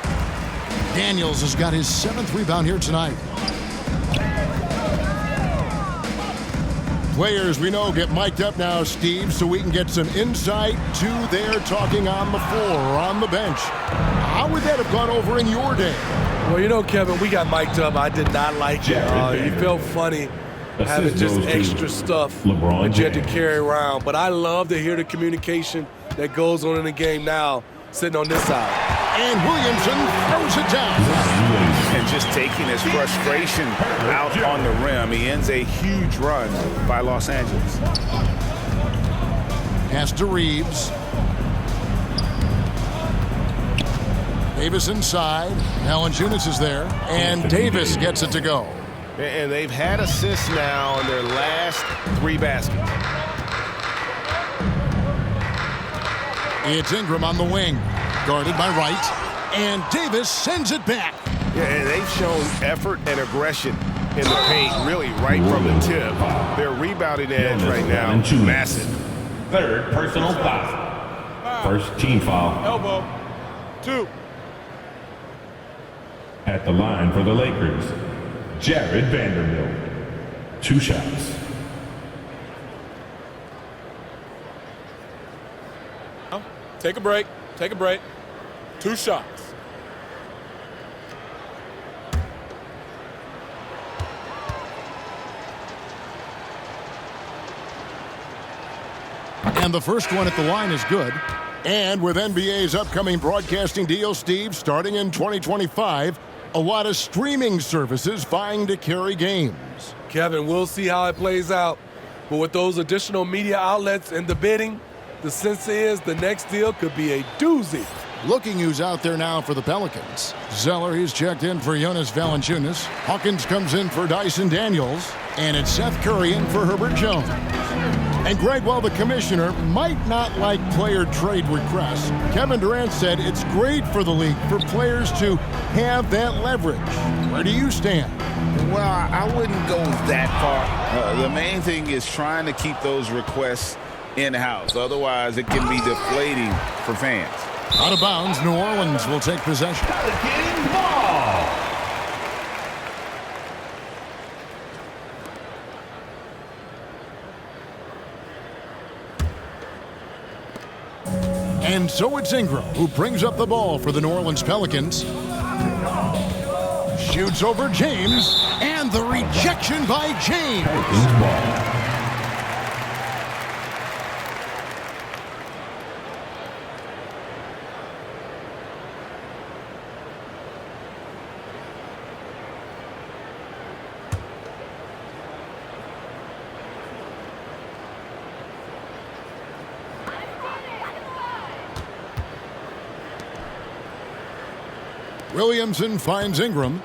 Daniels has got his 7th rebound here tonight. Players we know get mic'd up now, Steve, so we can get some insight to their talking on the floor or on the bench. How would that have gone over in your day? Well, you know, Kevin, we got mic'd up. I did not like it. He felt funny having just extra stuff that you had to carry around. But I love to hear the communication that goes on in the game now, sitting on this side. And Williamson throws it down. And just taking his frustration out on the rim. He ends a huge run by Los Angeles. Pass to Reeves. Davis inside. Valanciunas is there. And Davis gets it to go. And they've had assists now on their last 3 baskets. It's Ingram on the wing. Guarded by Wright. And Davis sends it back. Yeah, and they've shown effort and aggression in the paint, really right from the tip. Their rebounding edge right now, massive. 3rd personal foul. First team foul. Elbow. 2. At the line for the Lakers, Jared Vanderbilt. 2 shots. Take a break. Take a break. 2 shots. And the first one at the line is good. And with NBA's upcoming broadcasting deal, Steve, starting in 2025, a lot of streaming services vying to carry games. Kevin, we'll see how it plays out. But with those additional media outlets in the bidding, the sense is the next deal could be a doozy. Looking who's out there now for the Pelicans. Zeller, he's checked in for Jonas Valanciunas. Hawkins comes in for Dyson Daniels. And it's Seth Curry in for Herbert Jones. And Greg, while the commissioner might not like player trade requests, Kevin Durant said it's great for the league for players to have that leverage. Where do you stand? Well, I wouldn't go that far. The main thing is trying to keep those requests in-house. Otherwise, it can be deflating for fans. Out of bounds, New Orleans will take possession. Pelicans ball. And so it's Ingram who brings up the ball for the New Orleans Pelicans. Shoots over James, and the rejection by James. Pelicans ball. Williamson finds Ingram.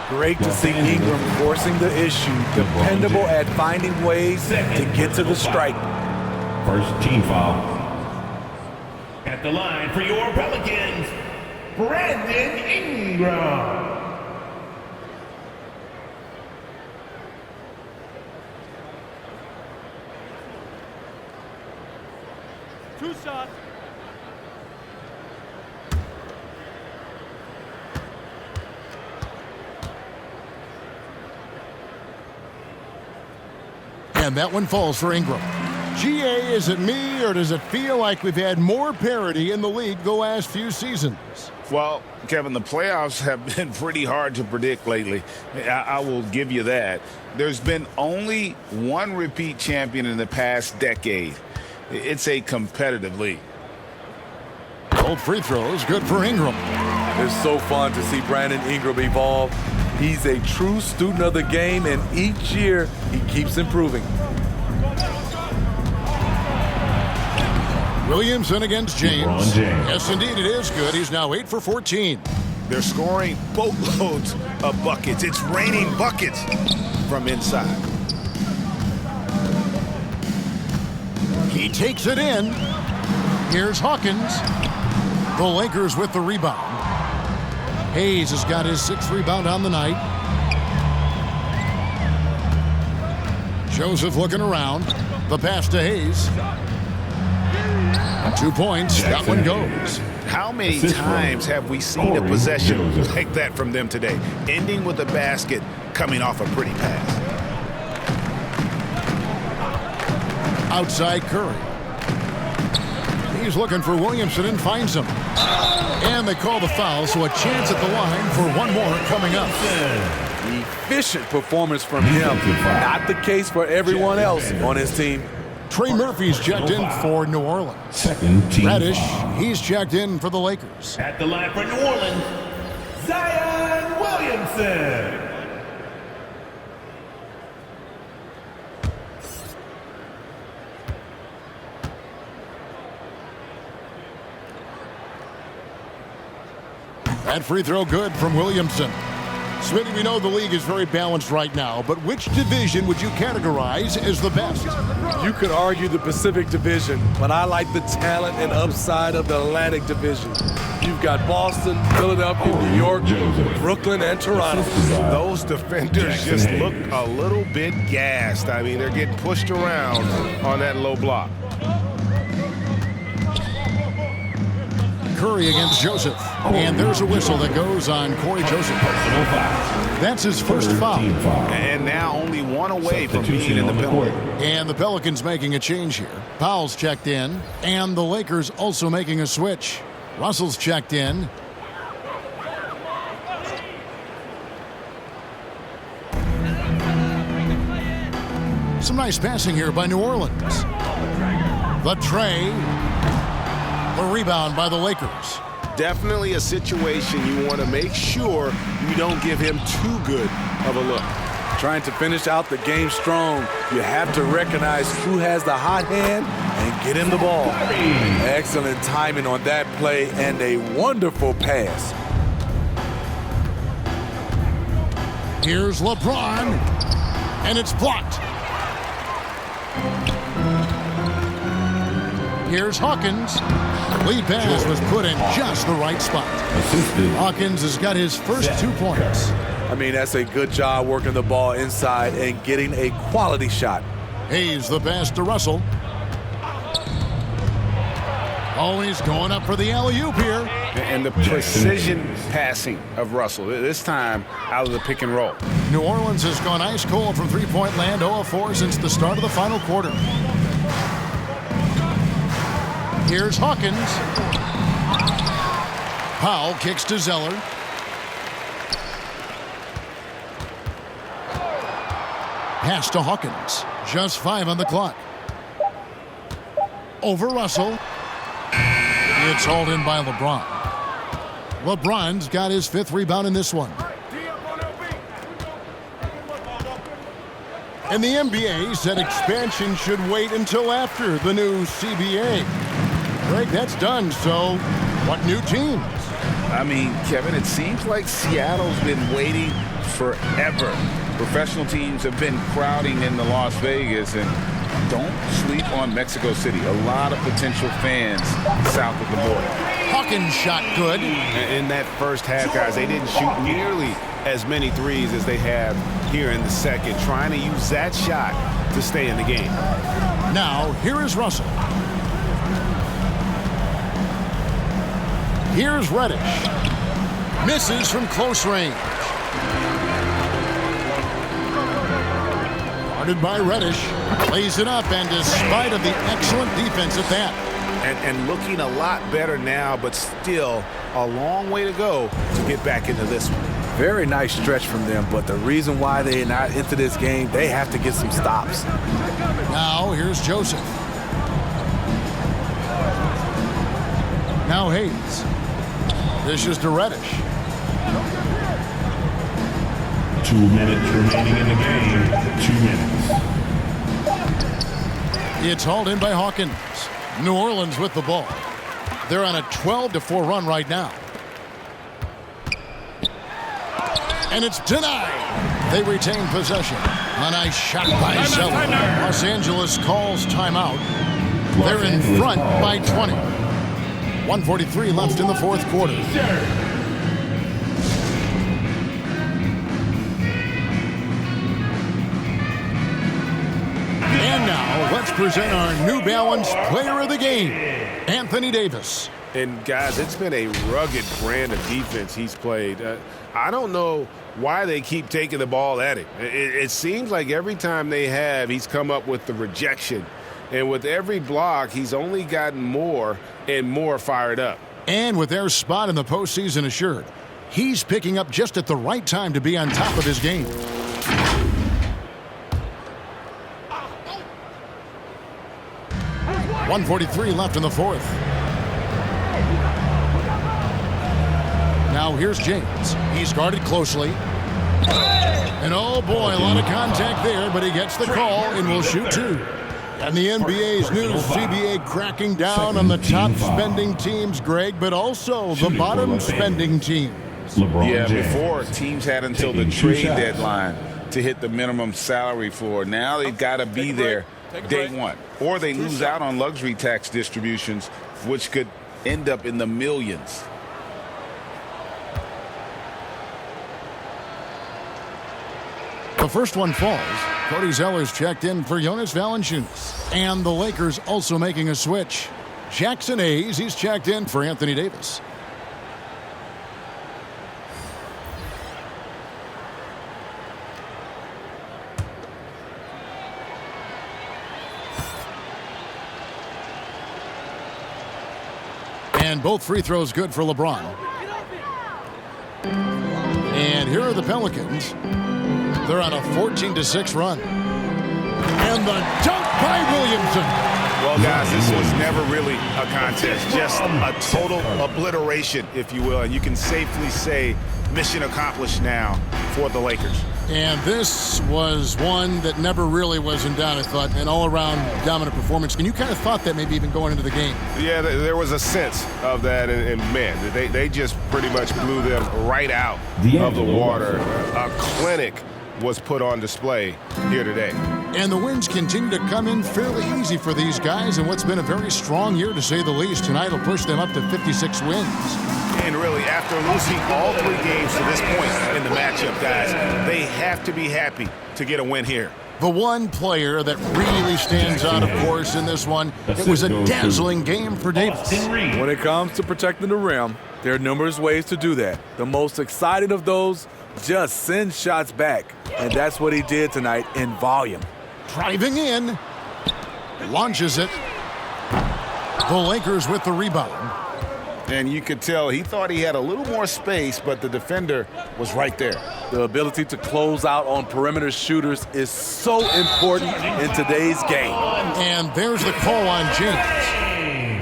Great to see Ingram forcing the issue, dependable at finding ways to get to the stripe. First team foul. At the line for your Pelicans, Brandon Ingram. Two shots. And that one falls for Ingram. GA, is it me, or does it feel like we've had more parity in the league the last few seasons? Well, Kevin, the playoffs have been pretty hard to predict lately. I will give you that. There's been only one repeat champion in the past decade. It's a competitive league. Both free throws, good for Ingram. It's so fun to see Brandon Ingram evolve. He's a true student of the game, and each year he keeps improving. Williamson against James. Yes, indeed, it is good. He's now 8 for 14. They're scoring boatloads of buckets. It's raining buckets from inside. He takes it in. Here's Hawkins. The Lakers with the rebound. Hayes has got his 6th rebound on the night. Joseph looking around. The pass to Hayes. 2 points. That one goes. How many times have we seen a possession like that from them today? Ending with a basket, coming off a pretty pass. Outside Curry. He's looking for Williamson and finds him. And they call the foul, so a chance at the line for one more coming up. Efficient performance from him. Not the case for everyone else on his team. Trey Murphy's checked in for New Orleans. Second team Reddish, foul. he's checked in for the Lakers. At the line for New Orleans, Zion Williamson. That free throw good from Williamson. Smitty, we know the league is very balanced right now, but which division would you categorize as the best? You could argue the Pacific Division, but I like the talent and upside of the Atlantic Division. You've got Boston, Philadelphia, New York, Brooklyn, and Toronto. Those defenders just look a little bit gassed. I mean, they're getting pushed around on that low block. Curry against Joseph. And there's a whistle that goes on Corey Joseph. That's his first foul. And now only one away from being in the penalty. And the Pelicans making a change here. Powell's checked in. And the Lakers also making a switch. Russell's checked in. Some nice passing here by New Orleans. The tray. The rebound by the Lakers. Definitely a situation you want to make sure you don't give him too good of a look. Trying to finish out the game strong, you have to recognize who has the hot hand and get him the ball. Excellent timing on that play and a wonderful pass. Here's LeBron, and it's blocked. Here's Hawkins. Lead pass was put in just the right spot. Hawkins has got his first 2 points. I mean, that's a good job working the ball inside and getting a quality shot. Hayes the pass to Russell. Oh, he's going up for the alley-oop here. And the precision passing of Russell, this time out of the pick and roll. New Orleans has gone ice cold from three-point land, 0 of 4 since the start of the final quarter. Here's Hawkins. Powell kicks to Zeller. Pass to Hawkins. Just 5 on the clock. Over Russell. It's hauled in by LeBron. LeBron's got his 5th rebound in this one. And the NBA said expansion should wait until after the new CBA. Greg, that's done, so what new teams? I mean, Kevin, it seems like Seattle's been waiting forever. Professional teams have been crowding into Las Vegas, and don't sleep on Mexico City. A lot of potential fans south of the border. Hawkins shot good. In that first half, guys, they didn't shoot nearly as many threes as they have here in the second, trying to use that shot to stay in the game. Now, here is Russell. Here's Reddish. Misses from close range. Guarded by Reddish. Lays it up, and despite of the excellent defense at that. And looking a lot better now, but still a long way to go to get back into this one. Very nice stretch from them, but the reason why they're not into this game, they have to get some stops. Now, here's Joseph. Now Hayes. This is to Reddish. 2 minutes remaining in the game. 2 minutes. It's hauled in by Hawkins. New Orleans with the ball. They're on a 12-4 run right now. And it's denied. They retain possession. A nice shot by Zeller. Los Angeles calls timeout. They're in front by 20. 1:43 left in the fourth quarter. And now, let's present our New Balance Player of the Game, Anthony Davis. And, guys, it's been a rugged brand of defense he's played. I don't know why they keep taking the ball at him. It seems like every time they have, he's come up with the rejection. And with every block, he's only gotten more and more fired up. And with their spot in the postseason assured, he's picking up just at the right time to be on top of his game. .143 left in the fourth. Now here's James. He's guarded closely. And oh boy, a lot of contact there, but he gets the call and will shoot two. And the NBA's new CBA cracking down on the top spending teams, Greg, but also the bottom spending teams. Yeah, before teams had until the trade deadline to hit the minimum salary floor. Now they've got to be there day one, or they lose out on luxury tax distributions, which could end up in the millions. The first one falls. Cody Zeller's checked in for Jonas Valanciunas. And the Lakers also making a switch. Jackson Hayes, he's checked in for Anthony Davis. And both free throws good for LeBron. And here are the Pelicans. They're on a 14-6 run. And the dunk by Williamson. Well, guys, this was never really a contest. Just a total obliteration, if you will. And you can safely say mission accomplished now for the Lakers. And this was one that never really was in doubt, I thought. An all-around dominant performance. And you kind of thought that maybe even going into the game. Yeah, there was a sense of that. And man, they just pretty much blew them right out of the water. A clinic was put on display here today. And the wins continue to come in fairly easy for these guys in what's been a very strong year, to say the least. Tonight will push them up to 56 wins. And really, after losing all 3 games to this point in the matchup, guys, they have to be happy to get a win here. The one player that really stands out, of course, in this one, it was a dazzling game for Davis. When it comes to protecting the rim, there are numerous ways to do that. The most exciting of those, just send shots back. And that's what he did tonight in volume. Driving in, launches it. The Lakers with the rebound. And you could tell he thought he had a little more space, but the defender was right there. The ability to close out on perimeter shooters is so important in today's game. And there's the call on James.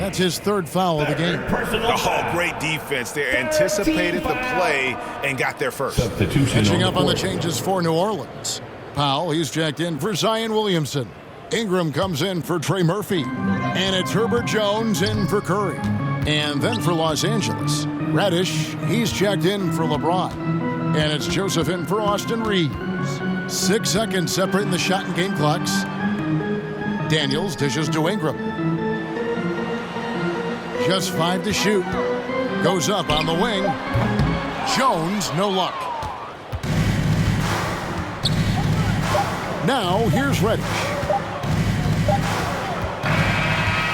That's his 3rd foul of the game. Oh, great defense there. Anticipated the play and got there first. Catching up on the changes for New Orleans. Powell, he's checked in for Zion Williamson. Ingram comes in for Trey Murphy. And it's Herbert Jones in for Curry. And then for Los Angeles, Reddish, he's checked in for LeBron. And it's Joseph in for Austin Reeves. 6 seconds separating the shot and game clocks. Daniels dishes to Ingram. Just 5 to shoot. Goes up on the wing. Jones, no luck. Now, here's Reddish.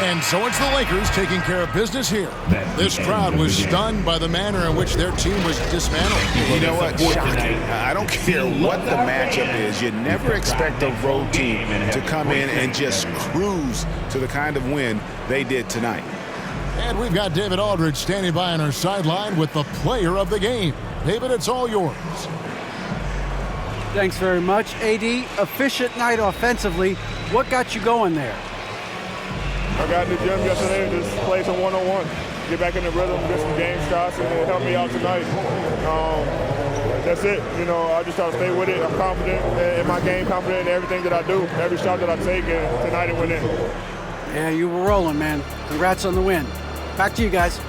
And so it's the Lakers taking care of business here. This crowd was stunned by the manner in which their team was dismantled. You know what? Shocking. I don't care what the matchup is. You never expect a road team to come in and just cruise to the kind of win they did tonight. And we've got David Aldridge standing by on our sideline with the player of the game. David, it's all yours. Thanks very much. AD, efficient night offensively. What got you going there? I got in the gym yesterday to just play some one-on-one, get back in the rhythm, get some game shots, and it helped me out tonight. That's it. You know, I just try to stay with it. I'm confident in my game, confident in everything that I do, every shot that I take, and tonight it went in. Yeah, you were rolling, man. Congrats on the win. Back to you guys.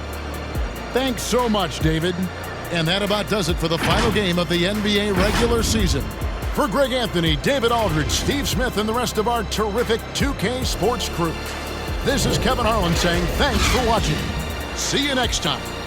Thanks so much, David. And that about does it for the final game of the NBA regular season. For Greg Anthony, David Aldridge, Steve Smith, and the rest of our terrific 2K Sports crew, this is Kevin Harlan saying thanks for watching. See you next time.